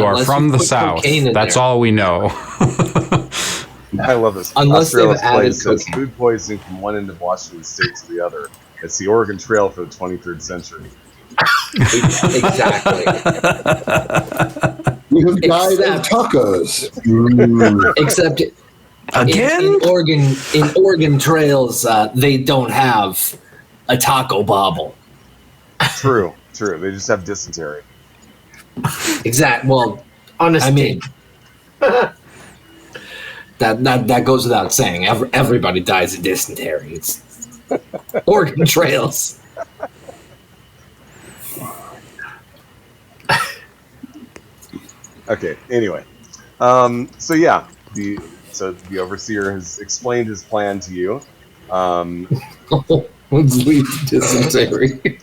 are unless from you the put South. cocaine in That's there. all we know. I love this. Unless they've Australia's added place says cocaine. food poisoning from one end of Washington State to the other. It's the Oregon Trail for the 23rd century. Exactly. You have died of Except- tacos. Except Again? in Oregon trails, they don't have a taco bobble. True. They just have dysentery. Exact. Well, Honesty. I mean, that goes without saying. Everybody dies of dysentery. It's Oregon trails. Okay. Anyway, so yeah, the overseer has explained his plan to you. Let's lead to dysentery.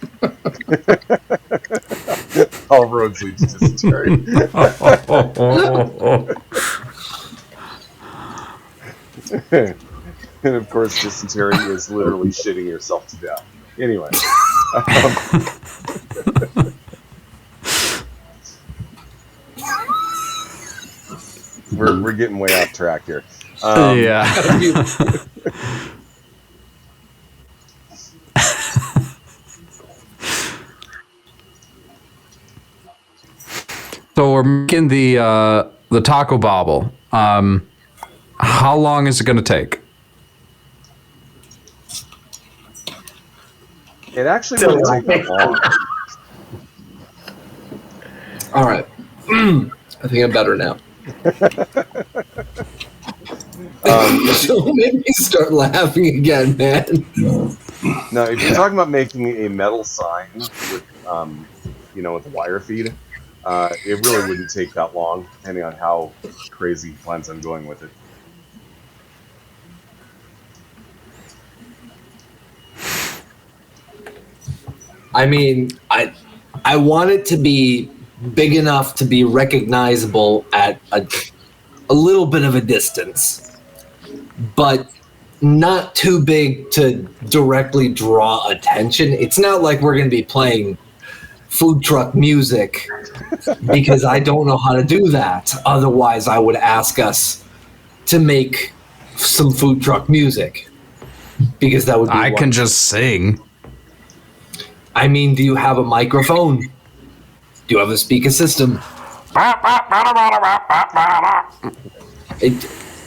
All roads lead to dysentery. And of course, dysentery is literally shitting yourself to death. Anyway. We're getting way off track here. Yeah. So we're making the taco bobble. How long is it going to take? It actually wouldn't take that long. All right. I think I'm better now. So maybe you start laughing again, man. No, if you're talking about making a metal sign with, with a wire feed, it really wouldn't take that long, depending on how crazy he plans on going with it. I mean, I want it to be big enough to be recognizable at a little bit of a distance, but not too big to directly draw attention. It's not like we're going to be playing food truck music because I don't know how to do that. Otherwise, I would ask us to make some food truck music because that would be I can just sing. I mean, do you have a microphone? Do you have a speaker system?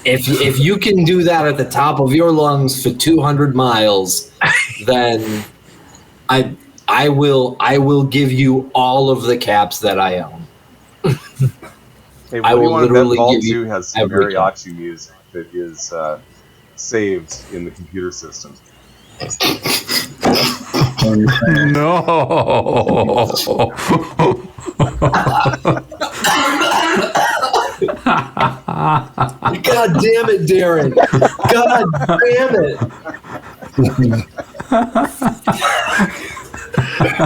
If you can do that at the top of your lungs for 200 miles, then I will give you all of the caps that I own. Hey, I will literally Vault give 2 you has some everything. mariachi music that is saved in the computer system. No. God damn it, Darren! God damn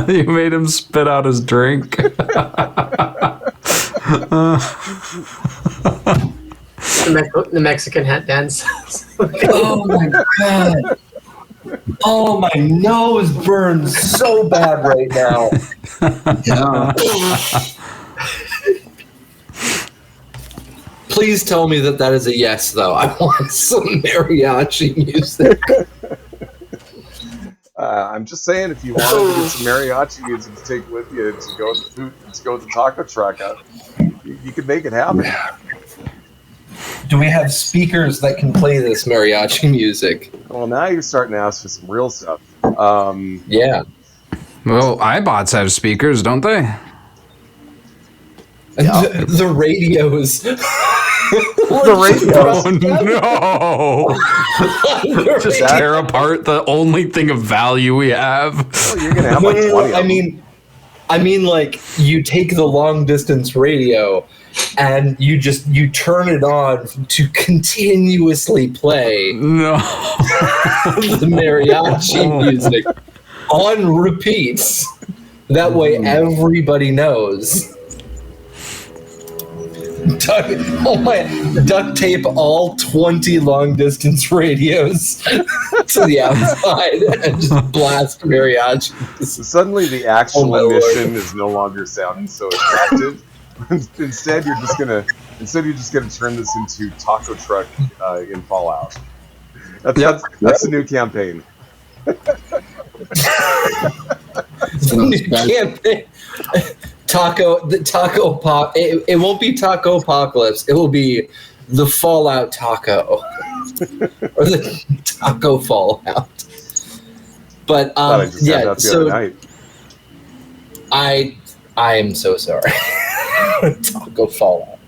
it! You made him spit out his drink. The Mexican hat dance. Oh my god! Oh, my nose burns so bad right now. Yeah. Please tell me that is a yes, though. I want some mariachi music. I'm just saying, if you want to get some mariachi music to take with you to go with the taco truck, you could make it happen. Do we have speakers that can play this mariachi music? Well, now you're starting to ask for some real stuff. Yeah. Well, iBots have speakers, don't they? The radios. The radio. Oh no! Just tear apart the only thing of value we have. Well, you're gonna have like 20 of them. I mean, like you take the long distance radio and you turn it on to continuously play No. the mariachi music on repeats. That way, everybody knows. Duct tape all 20 long distance radios to the outside and just blast mariachis. Suddenly, the actual mission is no longer sounding so attractive. Instead, you're just gonna turn this into taco truck in Fallout. That's the new campaign. Campaign. It won't be Taco Apocalypse. It will be the Fallout Taco or the Taco Fallout. But yeah, so I am so sorry. Taco Fallout.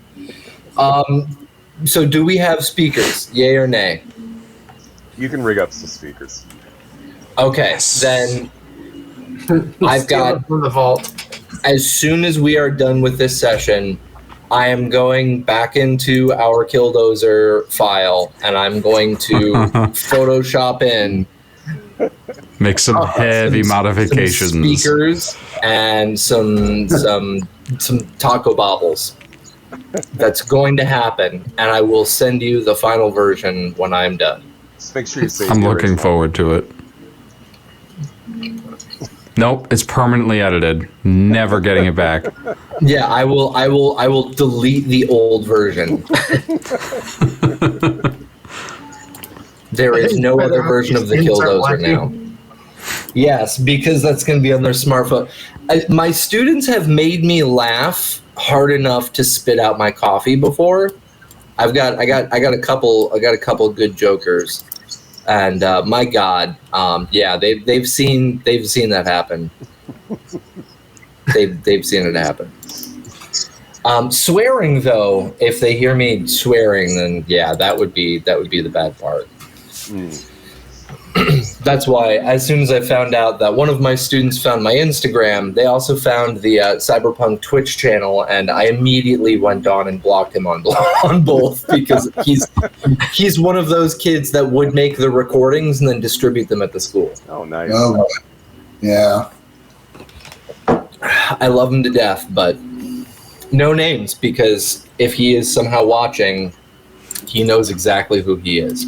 So do we have speakers? Yay or nay? You can rig up some speakers. Okay, then I've got from the vault. as soon as we are done with this session, I am going back into our Killdozer file and I'm going to Photoshop in Make some heavy modifications. some speakers and some taco bobbles. That's going to happen, and I will send you the final version when I'm done. Just make sure you save. I'm the looking original. forward to it. Nope, it's permanently edited. Never getting it back. Yeah, I will delete the old version. There is no other version of the Killdozer now. Yes, because that's going to be on their smartphone. My students have made me laugh hard enough to spit out my coffee before. I got a couple good jokers, and my God, yeah, they've seen that happen. They've seen it happen. Swearing though, if they hear me swearing, then yeah, that would be the bad part. That's why, as soon as I found out that one of my students found my Instagram, they also found the Cyberpunk Twitch channel, and I immediately went on and blocked him on both because he's one of those kids that would make the recordings and then distribute them at the school. Oh, nice. Oh, yeah. I love him to death, but no names, because if he is somehow watching, he knows exactly who he is.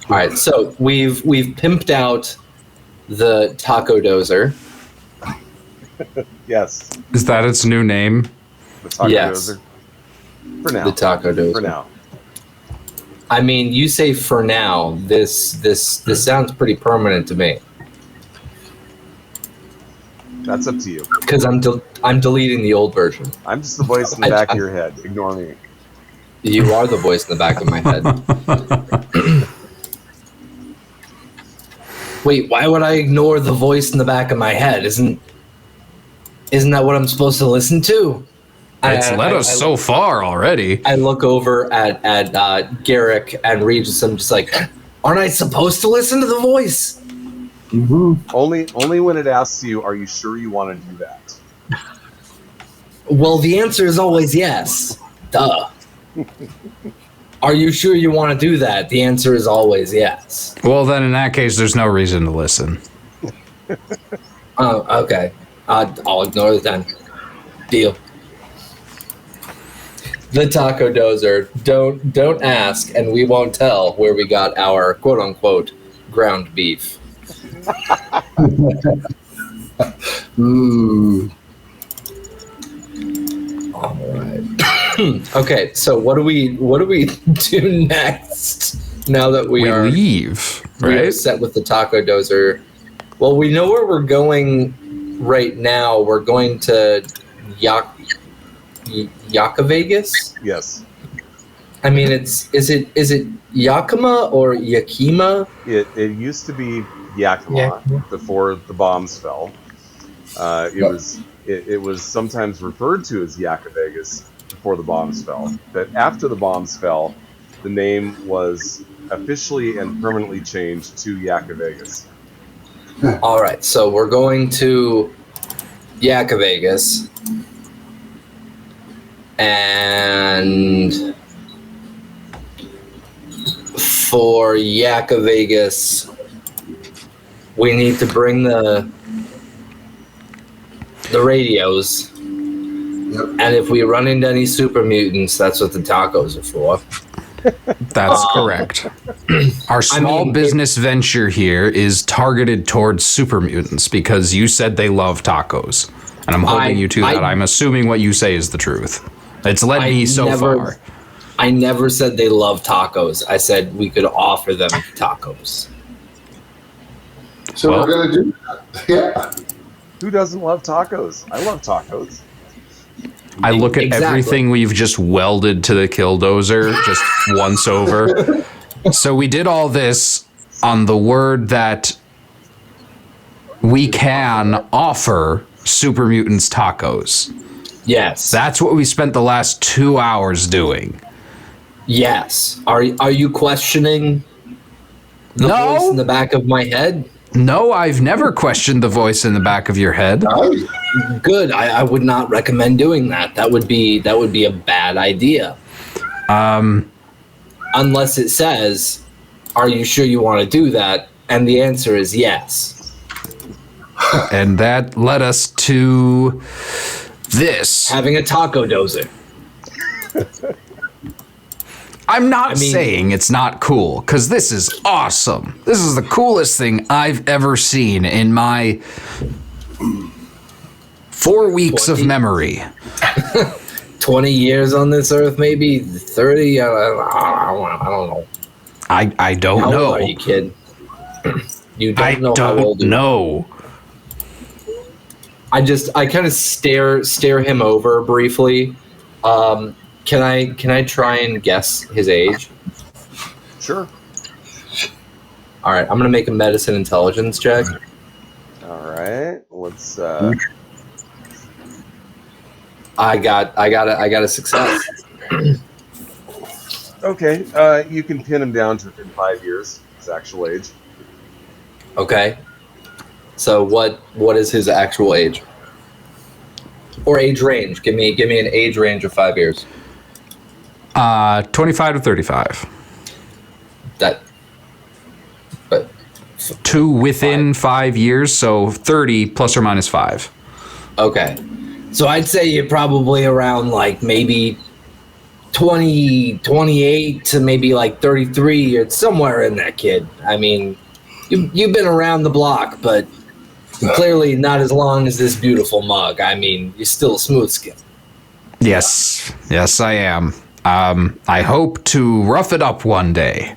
All right, so we've pimped out the taco dozer. Yes, Is that its new name? the taco Yes. dozer. For now. The taco dozer. For now. I mean, you say for now. This sounds pretty permanent to me. That's up to you. Because I'm deleting the old version. I'm just the voice in the back of your head. Ignore me. You are the voice in the back of my head. Wait, why would I ignore the voice in the back of my head? Isn't that what I'm supposed to listen to? It's led us so far already. I look over at Garrick and Regis. I'm just like, aren't I supposed to listen to the voice? Only when it asks you, are you sure you want to do that? Well, the answer is always yes. Duh. Are you sure you want to do that? The answer is always yes. Well, then in that case, there's no reason to listen. Oh, okay. I'll ignore it then. Deal. The taco dozer. Don't ask, and we won't tell where we got our quote unquote ground beef. All right. Okay, so what do we do next? Now that we leave, we are right? set with the taco dozer. Well, we know where we're going right now. We're going to Vegas. Yes. I mean, is it Yakima or Yakima? It used to be Yakima before the bombs fell. It was sometimes referred to as Vegas before the bombs fell. But after the bombs fell, the name was officially and permanently changed to Vegas. All right, so we're going to Vegas, and for Vegas, we need to bring the radios. Yep. And if we run into any super mutants, that's what the tacos are for. That's correct. Our small business venture here is targeted towards super mutants because you said they love tacos. And I'm holding you to that. I'm assuming what you say is the truth. It's led me so far. I never said they love tacos. I said we could offer them tacos. So we're going to do that. Yeah. Who doesn't love tacos? I love tacos. I look at everything we've just welded to the killdozer just once over. So we did all this on the word that we can offer super mutants tacos. Yes. That's what we spent the last 2 hours doing. Yes. Are you questioning the voice in the back of my head? No, I've never questioned the voice in the back of your head. Good. I would not recommend doing that. That would be a bad idea. Unless it says, "Are you sure you want to do that?" And the answer is yes. And that led us to this. Having a taco dozer. I'm not saying it's not cool, because this is awesome. This is the coolest thing I've ever seen in my 4 weeks of memory. 20 years on this earth, maybe 30. I don't know. I don't How know. old are you, kid? You don't know how don't old you are. know. I kind of stare him over briefly. Can I try and guess his age? Sure. All right, I'm gonna make a medicine intelligence check. All right. Let's. I got a success. Okay. You can pin him down to within 5 years, his actual age. Okay. So what is his actual age? Or age range? Give me an age range of 5 years. 25 to 35. But Two within 5 years, so 30 plus or minus 5. okay. So I'd say you're probably around like maybe 28 to maybe like 33. It's somewhere in there, kid. I mean, you've been around the block, but clearly not as long as this beautiful mug. I mean, you're still smooth skin. Yes, I am. I hope to rough it up one day.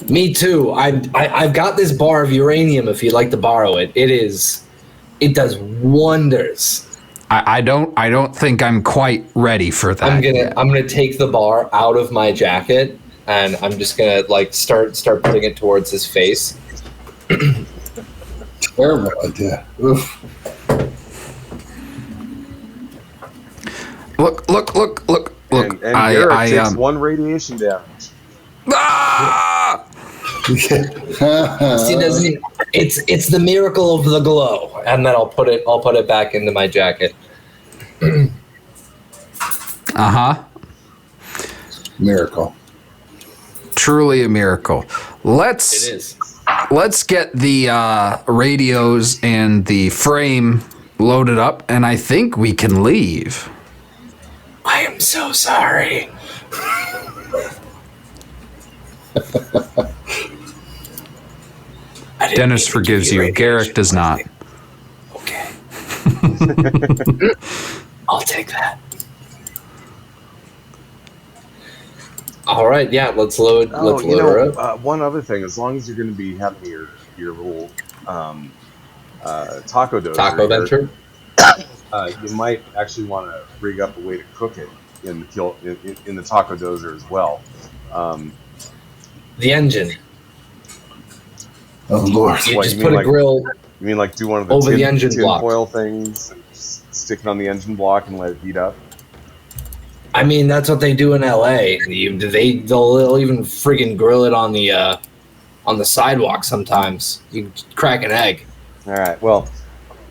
Me too. I've got this bar of uranium if you'd like to borrow it. It does wonders. I don't think I'm quite ready for that. I'm gonna take the bar out of my jacket and I'm just gonna like start putting it towards his face. Terrible idea. Oof. Look. And Garrett takes 1 radiation damage. Ah! See, doesn't it's the miracle of the glow, and then I'll put it back into my jacket. Miracle. Truly a miracle. It is. Let's get the radios and the frame loaded up, and I think we can leave. I am so sorry. Dennis forgives you. Garrick does not. Okay. I'll take that. All right, yeah, let's load her up. One other thing, as long as you're going to be having your little taco dozer Taco venture? You might actually want to rig up a way to cook it in the taco dozer as well. The engine. Oh Lord! You just put a grill. You mean like do one of the over the engine block foil things, and just stick it on the engine block and let it heat up? I mean, that's what they do in LA. They'll even friggin' grill it on the sidewalk sometimes. You can crack an egg. All right. Well,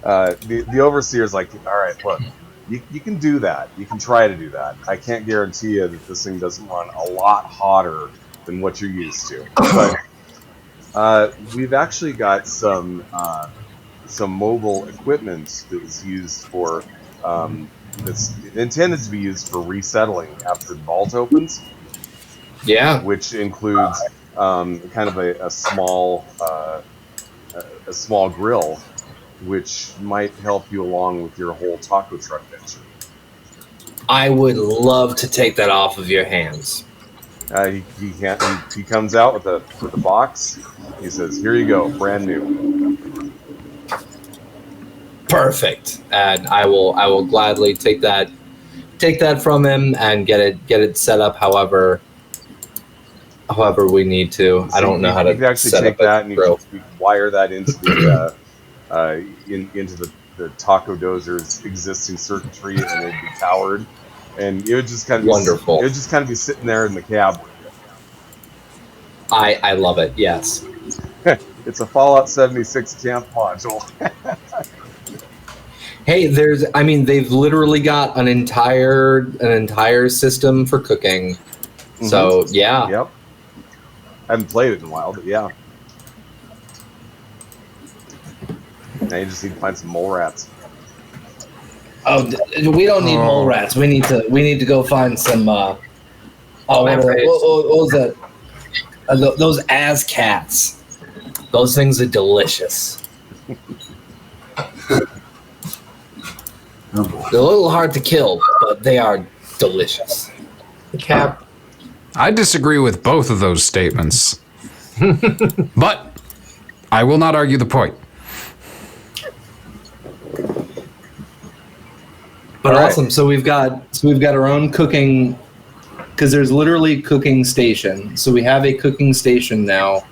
the overseer's like, all right, look, you can do that. You can try to do that. I can't guarantee you that this thing doesn't run a lot hotter than what you're used to. But we've actually got some mobile equipment that is used for that's intended to be used for resettling after the vault opens. Yeah. Which includes kind of a small grill, which might help you along with your whole taco truck venture. I would love to take that off of your hands. He comes out with a box. He says, "Here you go, brand new." Perfect. And I will gladly take that from him and get it set up however we need to. So I don't know how to you can actually set take up that and you can wire that into the taco dozer's existing circuitry, and it'd be powered, and it would just kind of wonderful. It would just kind of be sitting there in the cab. I love it. Yes. It's a Fallout 76 camp module. Hey, they've literally got an entire system for cooking. Mm-hmm. So yeah. Yep. I haven't played it in a while, but yeah. Now you just need to find some mole rats. Oh, we don't need mole rats. We need to go find some. What was that? Those as cats. Those things are delicious. They're a little hard to kill, but they are delicious. Cap. I disagree with both of those statements. But I will not argue the point. But awesome. So we've got our own cooking, because there's literally a cooking station. So we have a cooking station now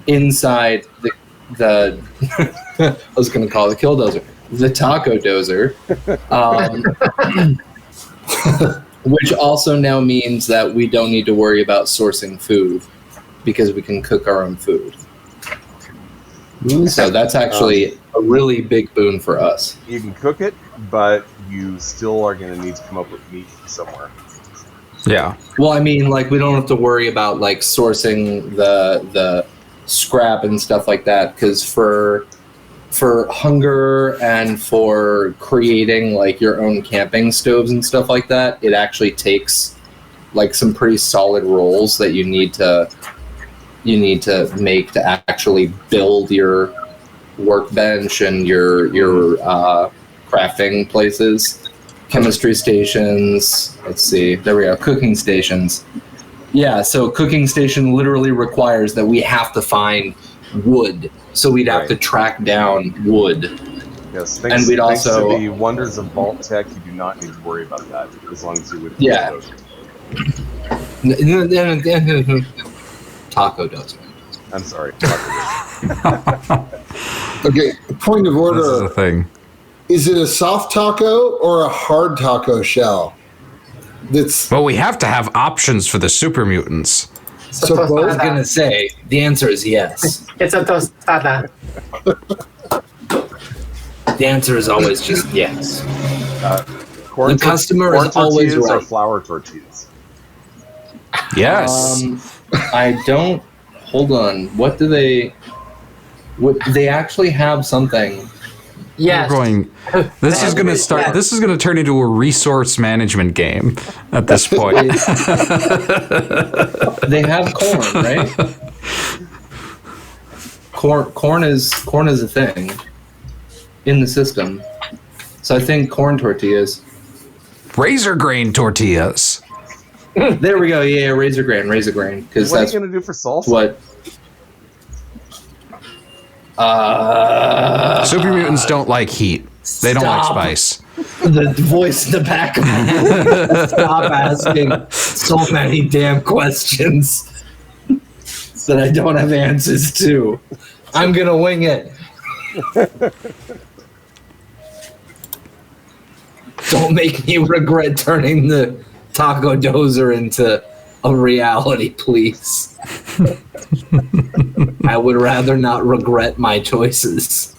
inside the I was going to call it the kill dozer, the taco dozer, which also now means that we don't need to worry about sourcing food because we can cook our own food. So that's actually a really big boon for us. You can cook it, but you still are going to need to come up with meat somewhere. Yeah. Well, I mean, like, we don't have to worry about like sourcing the scrap and stuff like that, because for hunger and for creating like your own camping stoves and stuff like that, it actually takes like some pretty solid rolls that you need to make to actually build your workbench and your crafting places. Chemistry stations. Let's see. There we go. Cooking stations. Yeah, so cooking station literally requires that we have to find wood. So we'd have to track down wood. Yes, and we'd thanks also to the wonders of vault tech, you do not need to worry about that as long as you would. Yeah. Taco does. I'm sorry. Okay, point of order. This is a thing. Is it a soft taco or a hard taco shell? Well, we have to have options for the super mutants. So I was both. gonna say the answer is yes. It's a tostada. The answer is always just yes. Corn The customer corn is always tortillas or right. flour tortillas. Yes. I don't. Hold on. What do they? What they actually have something? Yes. We're going. This is going to start. This is going to turn into a resource management game at this point. They have corn, right? Corn is a thing in the system. So I think corn tortillas. Razor grain tortillas. There we go. Yeah, razor grain, because What are that's you gonna do for salsa? what. Super mutants don't like heat. They don't like Stop. spice. The voice in the back of my head. Stop asking so many damn questions that I don't have answers to. I'm gonna wing it. Don't make me regret turning the taco dozer into a reality, please. I would rather not regret my choices.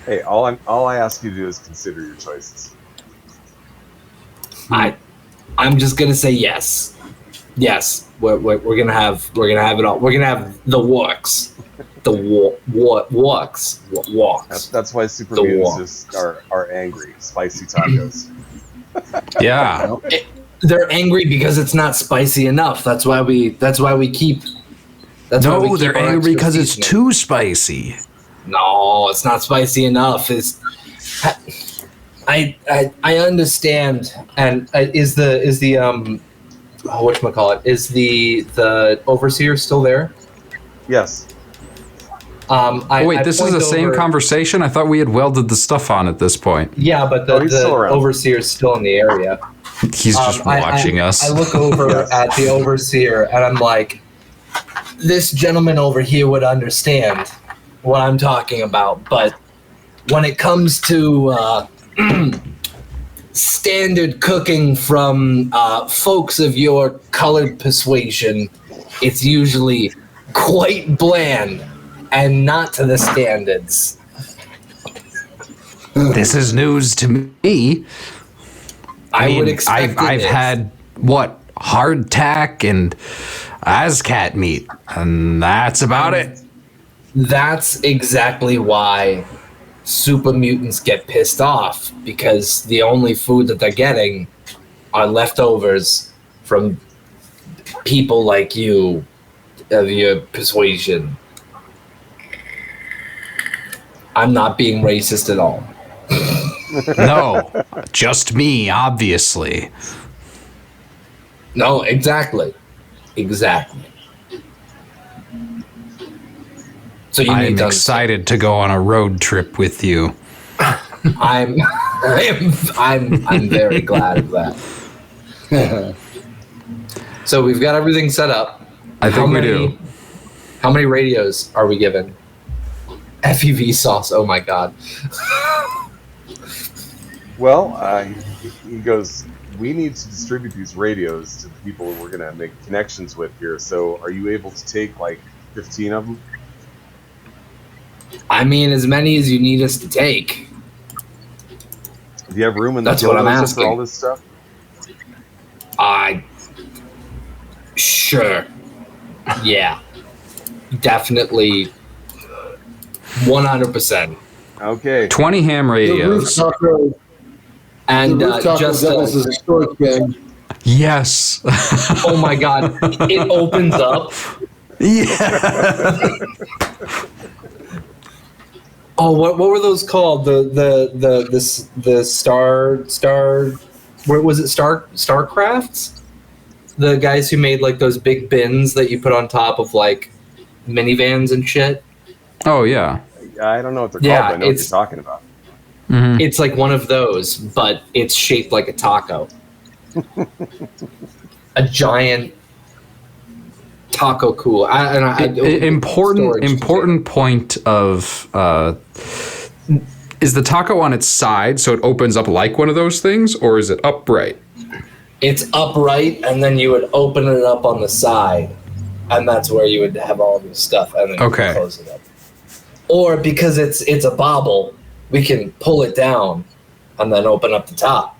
Hey, all I ask you to do is consider your choices. I'm just gonna say yes. Yes, we're gonna have it all. We're gonna have the works, the walks. That's why super The mutants walks. just are angry. Spicy tacos. Yeah. They're angry because it's not spicy enough. That's why we keep. That's why we No, keep they're our angry extra because it's seasoning. too spicy. No, it's not spicy enough. I understand. And is the whatchamacallit, is the overseer still there? Yes. Wait, this is the same conversation. conversation? I thought we had welded the stuff on at this point. Yeah, but Oh, he's the still around. overseer's still in the area. He's just watching us. I look over Yes. at the overseer and I'm like, this gentleman over here would understand what I'm talking about, but when it comes to standard cooking from folks of your colored persuasion, it's usually quite bland and not to the standards. This is news to me. I would mean, expect I've had what hardtack and ASCAT meat, and that's about it. That's exactly why super mutants get pissed off, because the only food that they're getting are leftovers from people like you of your persuasion. I'm not being racist at all. No, just me, obviously. No, exactly. So you I'm need to excited to go on a road trip with you. I'm very glad of that. So we've got everything set up. I think we do. How many radios are we given? FUV sauce. Oh my god. Well, he goes, we need to distribute these radios to the people we're going to make connections with here. So are you able to take like 15 of them? I mean, as many as you need us to take. Do you have room in the That's what I'm bulldozer asking. for all this stuff? Sure. Yeah. Definitely. 100%. Okay. 20 ham The roof radios. taco, And the roof taco just doubles as a storage bin. Yes. Oh my god, it opens up. Yeah. Oh, what were those called? The star. Where was it? Starcrafts. The guys who made like those big bins that you put on top of like minivans and shit. Oh yeah. I don't know what they're Yeah, called, but I know what you're talking about. Mhm. It's like one of those, but it's shaped like a taco. A giant taco cool. Important point of is the taco on its side so it opens up like one of those things, or is it upright? It's upright, and then you would open it up on the side, and that's where you would have all this stuff, and then you Okay. would close it up. Or because it's a bobble, we can pull it down and then open up the top.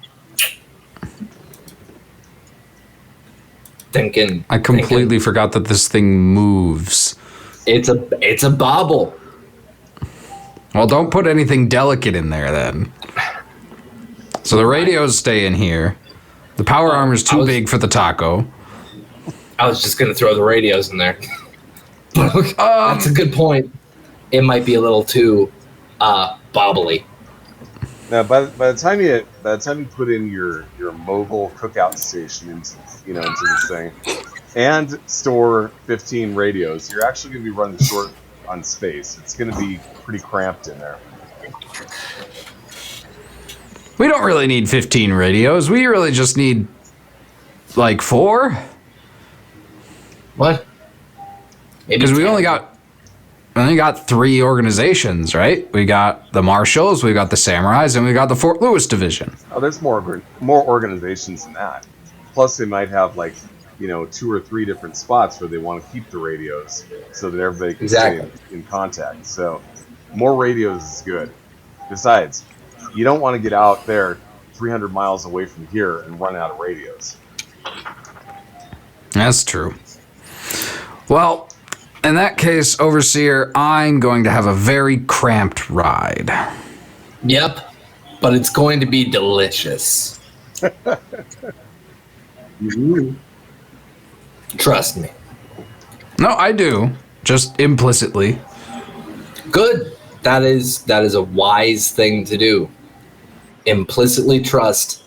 I completely forgot that this thing moves. It's a bobble. Well, don't put anything delicate in there then. So the radios stay in here. The power armor's too big for the taco. I was just gonna throw the radios in there. That's a good point. It might be a little too bobbly. Now, by the time you put in your mobile cookout station into this thing, and store 15 radios, you're actually going to be running short on space. It's going to be pretty cramped in there. We don't really need 15 radios. We really just need like 4. What? Because we only got 3 organizations, right? We got the Marshals, we got the Samurais, and we got the Fort Lewis Division. Oh, there's more organizations than that. Plus, they might have 2 or 3 different spots where they want to keep the radios so that everybody can stay in contact. So, more radios is good. Besides, you don't want to get out there 300 miles away from here and run out of radios. That's true. Well, in that case, Overseer, I'm going to have a very cramped ride. Yep, but it's going to be delicious. Trust me. No, I do. Just implicitly. Good. That is a wise thing to do. Implicitly trust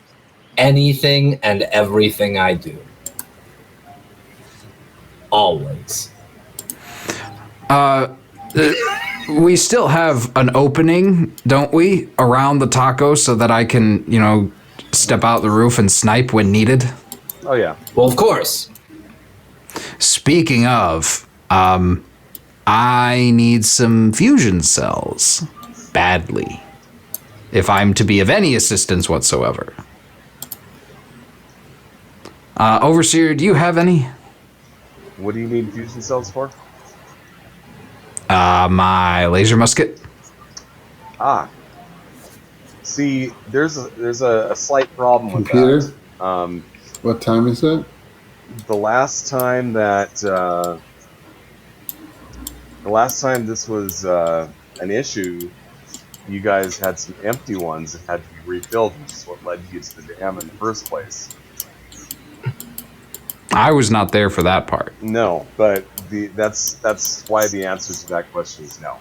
anything and everything I do. Always. We still have an opening, don't we, around the taco so that I can, step out the roof and snipe when needed? Oh, yeah. Well, of course. Speaking of, I need some fusion cells. Badly. If I'm to be of any assistance whatsoever. Overseer, do you have any? What do you need fusion cells for? My laser musket. See, there's a slight problem with Computer? that. What time is it? The last time this was an issue, you guys had some empty ones that had to be refilled, which is what led you to the dam in the first place. I was not there for that part. No, but that's why the answer to that question is no.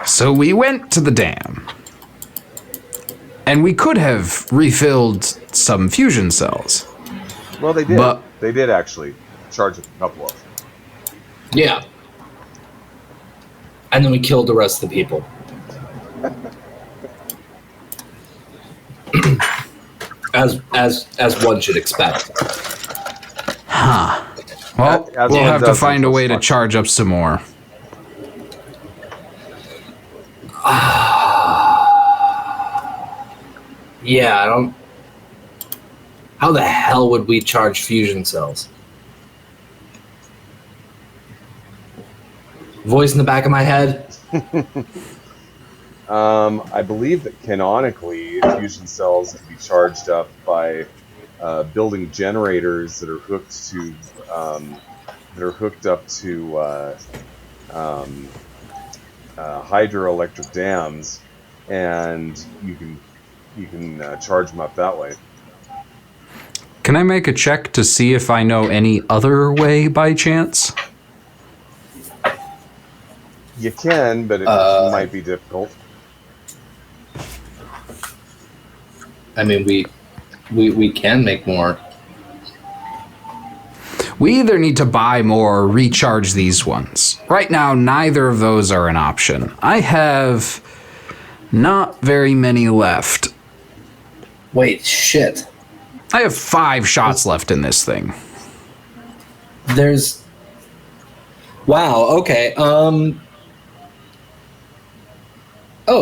So we went to the dam. And we could have refilled some fusion cells. Well, they did. But They did actually charge a couple of them. Yeah. And then we killed the rest of the people. as one should expect. Huh. Well, As we'll one have to does find a with way to fun. charge up some more. Yeah, I don't... How the hell would we charge fusion cells? Voice in the back of my head. I believe that canonically, fusion cells can be charged up by building generators that are hooked up to hydroelectric dams, and you can charge them up that way. Can I make a check to see if I know any other way by chance? You can, but it might be difficult. I mean, we can make more. We either need to buy more or recharge these ones. Right now, neither of those are an option. I have not very many left. Wait, shit. I have 5 shots left in this thing. There's... Wow, okay. Oh,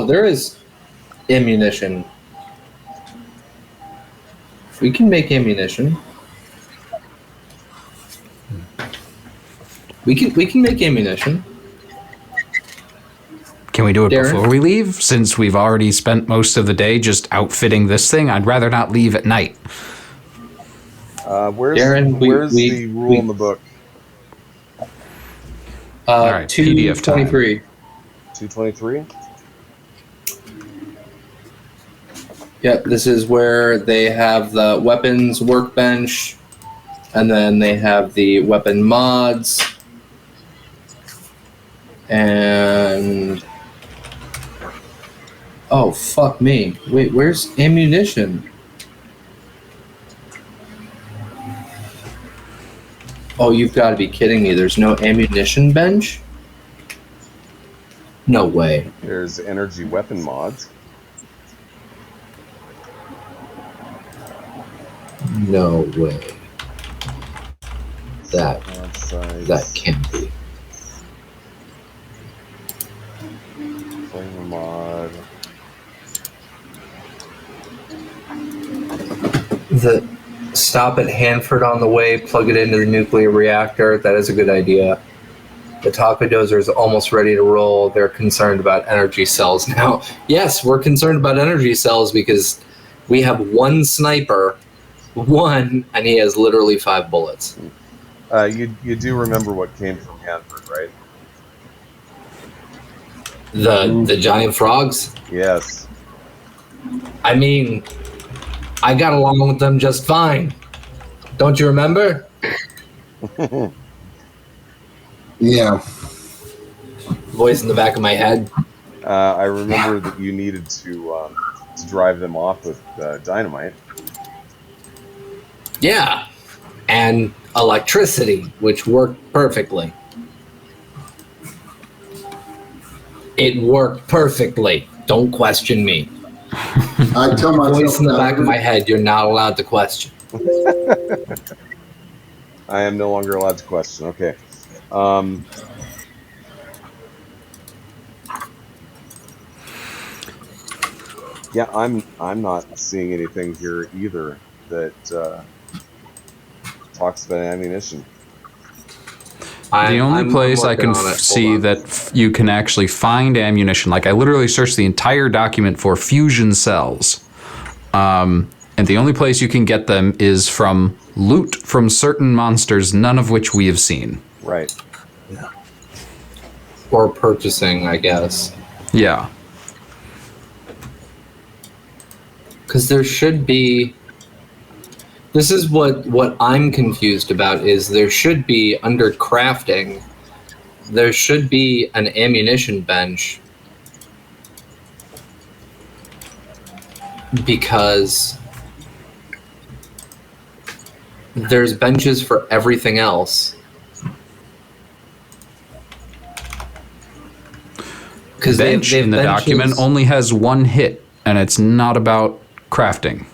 there is ammunition. We can make ammunition. We can make ammunition. Can we do it Darren? before we leave? Since we've already spent most of the day just outfitting this thing, I'd rather not leave at night. Where's Darren, the rule in the book? All right, PDF time. 223. 223? Yep, this is where they have the weapons workbench, and then they have the weapon mods, and... Oh, fuck me. Wait, where's ammunition? Oh, you've got to be kidding me. There's no ammunition bench? No way. There's energy weapon mods. No way. That can't be. Flavor mod. The stop at Hanford on the way, plug it into the nuclear reactor. That is a good idea. The taco dozer is almost ready to roll. They're concerned about energy cells now. Yes, we're concerned about energy cells because we have one sniper, and he has literally 5 bullets. You do remember what came from Hanford, right? The giant frogs? Yes. I mean, I got along with them just fine. Don't you remember? Yeah. Voice in the back of my head. I remember that you needed to drive them off with dynamite. Yeah. And electricity, which worked perfectly. It worked perfectly. Don't question me. I tell myself Voice in the back of my head, you're not allowed to question. I am no longer allowed to question. Okay. Yeah, I'm not seeing anything here either that talks about ammunition. The only place I can see that you can actually find ammunition, like I literally searched the entire document for fusion cells, and the only place you can get them is from loot from certain monsters, none of which we have seen. Right. Yeah. Or purchasing, I guess. Yeah. Because there should be... This is what I'm confused about, is there should be, under crafting, there should be an ammunition bench. Because there's benches for everything else. Because bench in the document only has 1 hit, and it's not about crafting.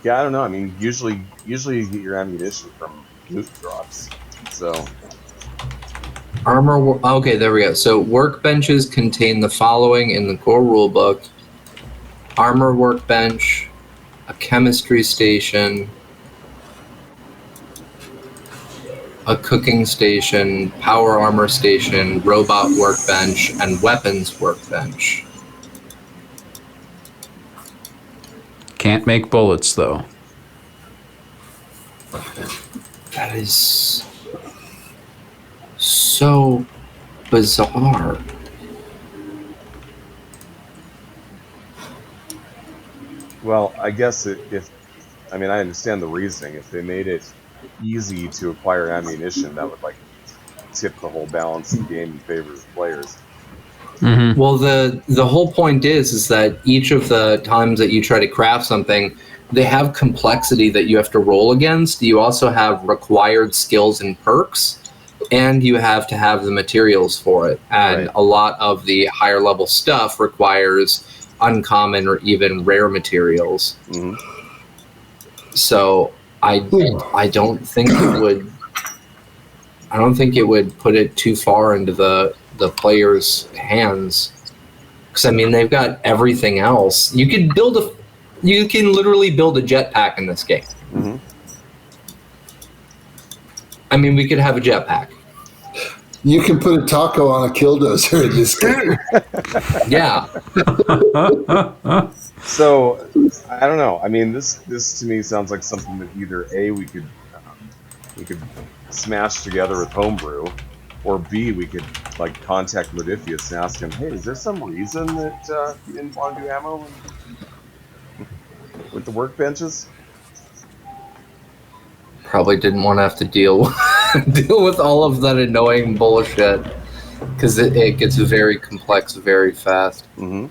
Yeah, I don't know. I mean, usually you get your ammunition from loot drops. So armor. Okay, there we go. So workbenches contain the following in the core rulebook: armor workbench, a chemistry station, a cooking station, power armor station, robot workbench, and weapons workbench. Can't make bullets, though. That is so bizarre. Well, I guess I mean, I understand the reasoning. If they made it easy to acquire ammunition, that would like tip the whole balance of the game in favor of players. Mm-hmm. Well, the whole point is that each of the times that you try to craft something, they have complexity that you have to roll against. You also have required skills and perks, and you have to have the materials for it. And Right. a lot of the higher level stuff requires uncommon or even rare materials. Mm-hmm. So I don't think it would. I don't think it would put it too far into the players' hands, because I mean they've got everything else. You can literally build a jetpack in this game. Mm-hmm. I mean, we could have a jetpack. You can put a taco on a killdozer in this game. Yeah. So I don't know. I mean, this to me sounds like something that either A, we could smash together with homebrew, or B, we could like contact Modiphius and ask him, hey, is there some reason that you didn't want to do ammo with the workbenches? Probably didn't want to have to deal with all of that annoying bullshit, because it gets very complex very fast. Mm-hmm.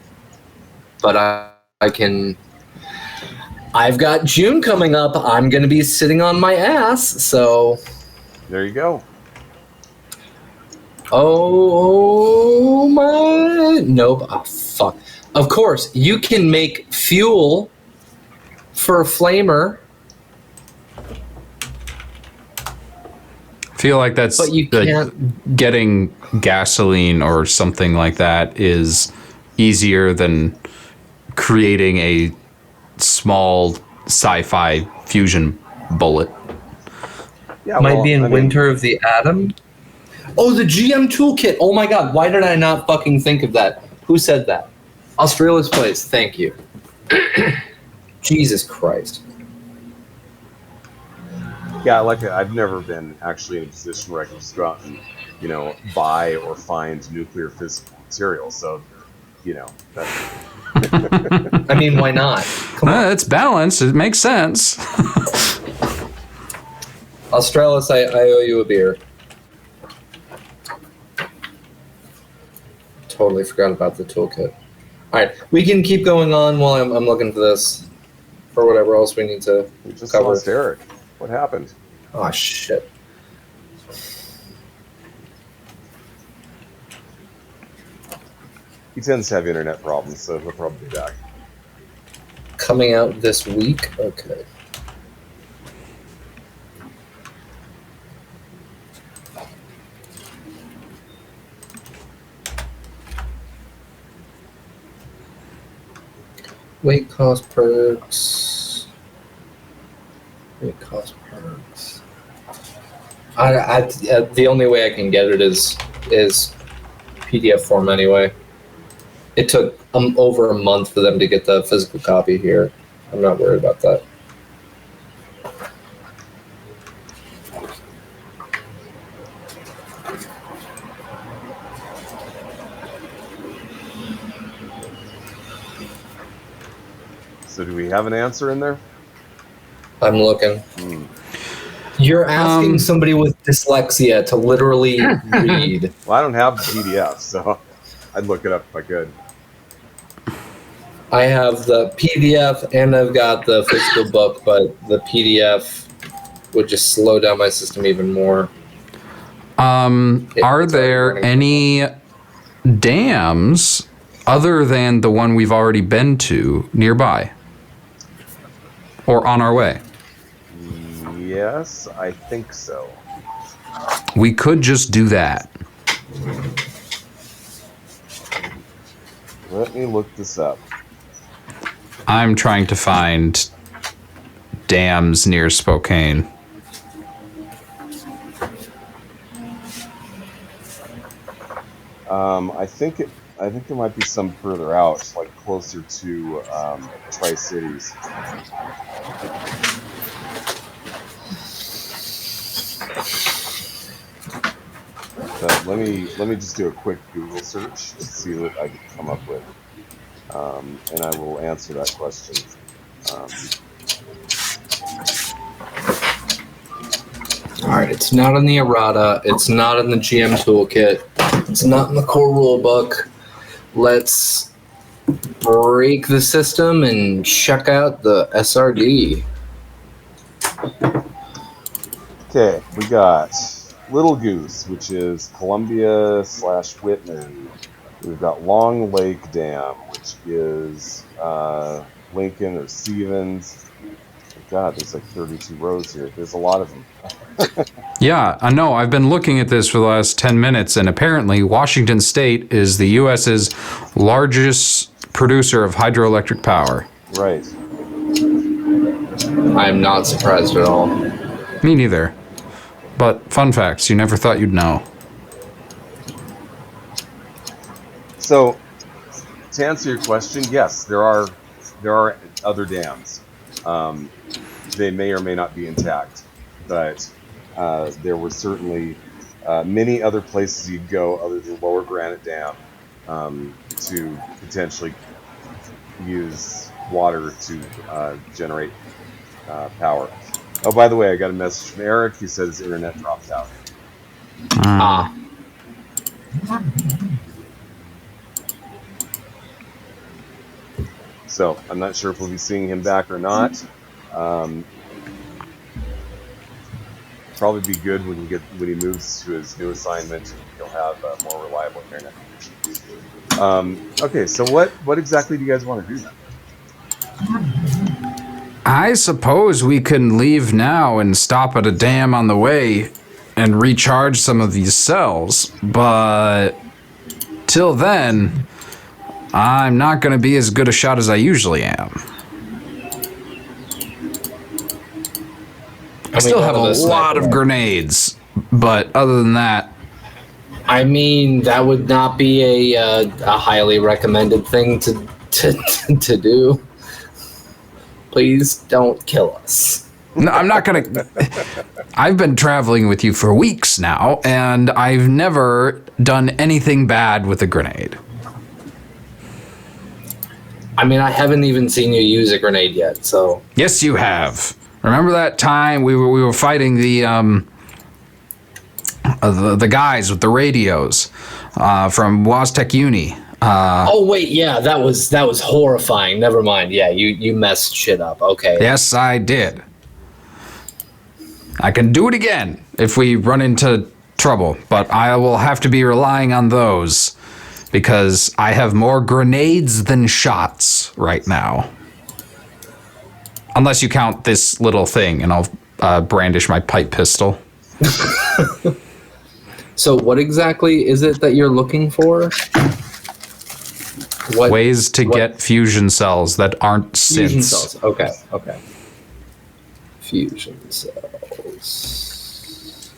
But I've got June coming up. I'm going to be sitting on my ass, so... There you go. Oh my... Nope. Oh, fuck. Of course, you can make fuel for a flamer. I feel like that's But you can't... getting gasoline or something like that is easier than creating a small sci-fi fusion bullet. Yeah, Might be in I mean, Winter of the Atom. Oh, the GM toolkit. Oh my god, why did I not fucking think of that? Who said that? Australia's Place. Thank you. Jesus Christ. Yeah, I've never been actually in a position where I can just go out and, you know, buy or find nuclear physical material. So, you know, that... I mean, why not? Come on. It's balanced. It makes sense. Australis, I owe you a beer. Totally forgot about the toolkit. Alright, we can keep going on while I'm looking for this. For whatever else we need to We just cover. lost Eric. What happened? Oh, shit. He tends to have internet problems, so he'll probably be back. Coming out this week? Okay. Weight cost perks. Weight cost perks. The only way I can get it is PDF form anyway. It took over a month for them to get the physical copy here. I'm not worried about that. So do we have an answer in there? I'm looking. You're asking somebody with dyslexia to literally read. Well, I don't have the PDF, so I'd look it up if I could. I have the PDF and I've got the physical book, but the PDF would just slow down my system even more. Are there any dams other than the one we've already been to nearby? Or on our way? Yes, I think so. We could just do that. Let me look this up. I'm trying to find dams near Spokane. I think there might be some further out, like closer to Tri-Cities. But let me just do a quick Google search to see what I can come up with, and I will answer that question. All right, it's not in the errata. It's not in the GM toolkit. It's not in the core rulebook. Let's break the system and check out the SRD. Okay, we got Little Goose, which is Columbia/Whitman. We've got Long Lake Dam, which is Lincoln or Stevens. God, there's like 32 rows here. There's a lot of them. Yeah, I know. I've been looking at this for the last 10 minutes, and apparently Washington State is the U.S.'s largest producer of hydroelectric power. Right. I'm not surprised at all. Me neither. But fun facts you never thought you'd know. So, to answer your question, yes, there are other dams. They may or may not be intact, but there were certainly many other places you'd go other than Lower Granite Dam to potentially use water to generate power. Oh, by the way, I got a message from Eric. He said his internet dropped out. So I'm not sure if we'll be seeing him back or not. Probably be good when he moves to his new assignment. He'll have more reliable internet connection. Okay, so what exactly do you guys want to do then? I suppose we can leave now and stop at a dam on the way and recharge some of these cells, but till then, I'm not going to be as good a shot as I usually am. I still have a lot of grenades, but other than that... I mean, that would not be a highly recommended thing to do. Please don't kill us. No, I'm not going to... I've been traveling with you for weeks now, and I've never done anything bad with a grenade. I mean, I haven't even seen you use a grenade yet, so... Yes, you have. Remember that time we were fighting the guys with the radios from Waztec Uni? Oh wait, yeah, that was horrifying. Never mind. Yeah, you messed shit up. Okay. Yes, I did. I can do it again if we run into trouble, but I will have to be relying on those because I have more grenades than shots right now. Unless you count this little thing, and I'll brandish my pipe pistol. So what exactly is it that you're looking for? Ways to get fusion cells that aren't synths. Fusion cells. Okay. Fusion cells.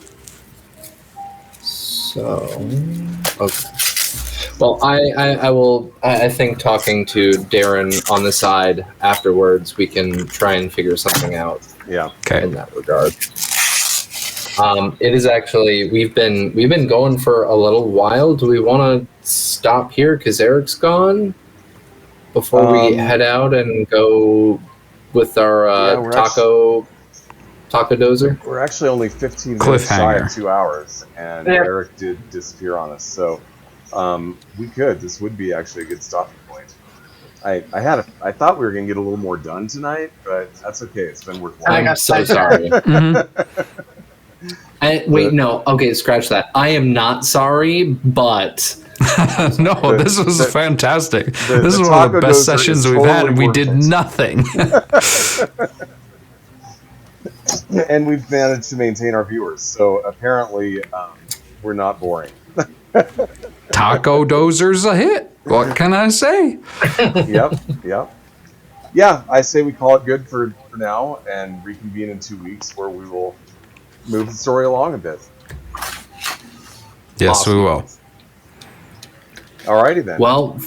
So, okay. Well, I will. I think talking to Darren on the side afterwards, we can try and figure something out. Yeah. Okay. In that regard. It is actually we've been going for a little while. Do we want to stop here because Eric's gone before we head out and go with our taco dozer? We're actually only 15 minutes shy of 2 hours, and Eric did disappear on us. So we could. This would be actually a good stopping point. I thought we were gonna get a little more done tonight, but that's okay. It's been worthwhile. I'm so sorry. No. Okay, scratch that. I am not sorry, but no, this was fantastic. This is one of the best sessions we've had, and we did nothing. And we've managed to maintain our viewers, so apparently we're not boring. Taco dozer's a hit. What can I say? Yep. Yeah, I say we call it good for now and reconvene in 2 weeks where we will move the story along a bit. Yes, awesome. We will. Alrighty then. Well,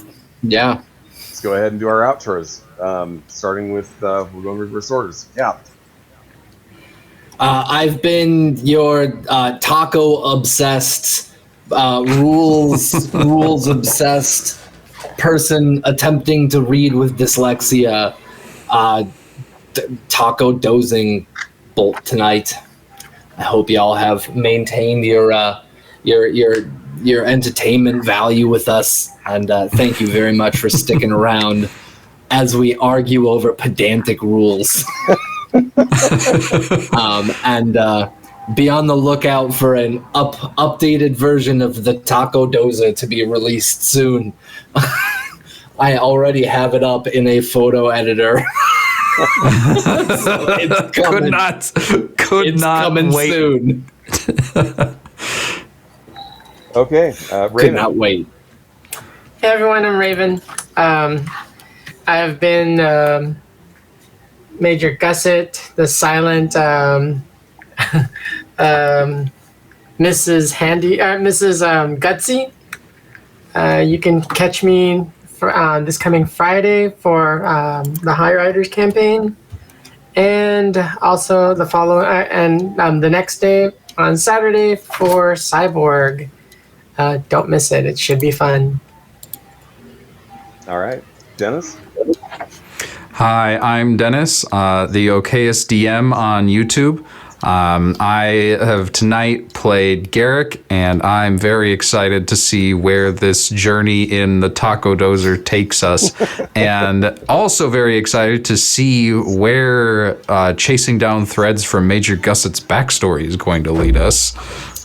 yeah. Let's go ahead and do our outros. Starting with we're going reverse orders. Yeah. I've been your taco obsessed, rules obsessed person attempting to read with dyslexia. taco dozing bolt tonight. I hope y'all have maintained your entertainment value with us, and thank you very much for sticking around as we argue over pedantic rules. And be on the lookout for an updated version of the Taco Doza to be released soon. I already have it up in a photo editor. So it's coming. Could not wait. Soon. Okay, Could Raven. not wait. Hey everyone, I'm Raven. I have been Major Gusset, the silent Mrs. Gutsy. You can catch me for this coming Friday for the High Riders campaign, and also the following the next day on Saturday for Cyborg. Don't miss it; it should be fun. All right, Dennis. Hi, I'm Dennis, the okayest DM on YouTube. I have tonight played Garrick, and I'm very excited to see where this journey in the Taco Dozer takes us, and also very excited to see where chasing down threads from Major Gusset's backstory is going to lead us.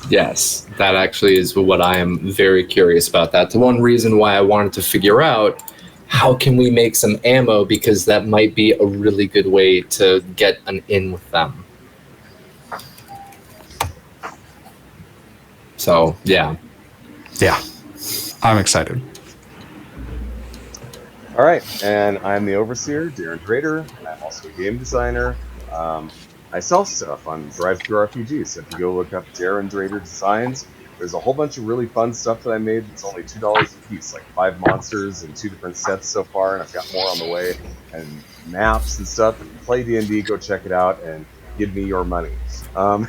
Yes, that actually is what I am very curious about. That's one reason why I wanted to figure out how can we make some ammo, because that might be a really good way to get an in with them. So, yeah. Yeah, I'm excited. All right, and I'm the Overseer, Darren Drader, and I'm also a game designer. I sell stuff on TTRPG, so if you go look up Darren Drader Designs, there's a whole bunch of really fun stuff that I made. It's only $2 a piece, like 5 monsters and 2 different sets so far, and I've got more on the way, and maps and stuff. If you play D&D, go check it out and give me your money. No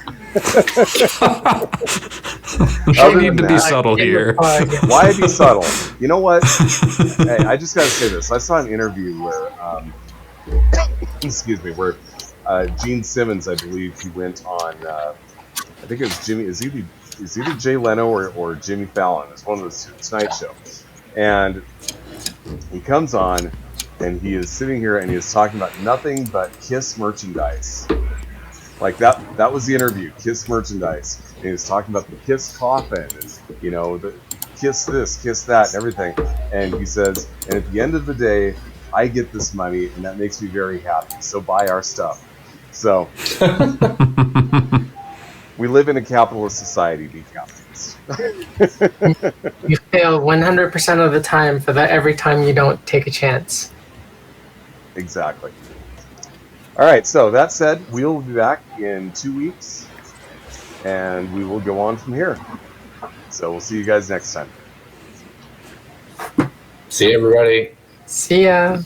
need to be subtle here. Why be subtle? You know what? Hey, I just got to say this. I saw an interview where, excuse me, where Gene Simmons, I believe, he went on. I think it was Jimmy. Is either Jay Leno or Jimmy Fallon. It's one of the Tonight Show, and he comes on, and he is sitting here and he is talking about nothing but Kiss merchandise. Like that was the interview, Kiss merchandise. And he was talking about the Kiss coffin and, the Kiss this, Kiss that, and everything. And he says, and at the end of the day, I get this money and that makes me very happy. So buy our stuff. So we live in a capitalist society, be capitalist. You fail 100% of the time for that every time you don't take a chance. Exactly. All right, so that said, we'll be back in 2 weeks, and we will go on from here. So we'll see you guys next time. See you, everybody. See ya.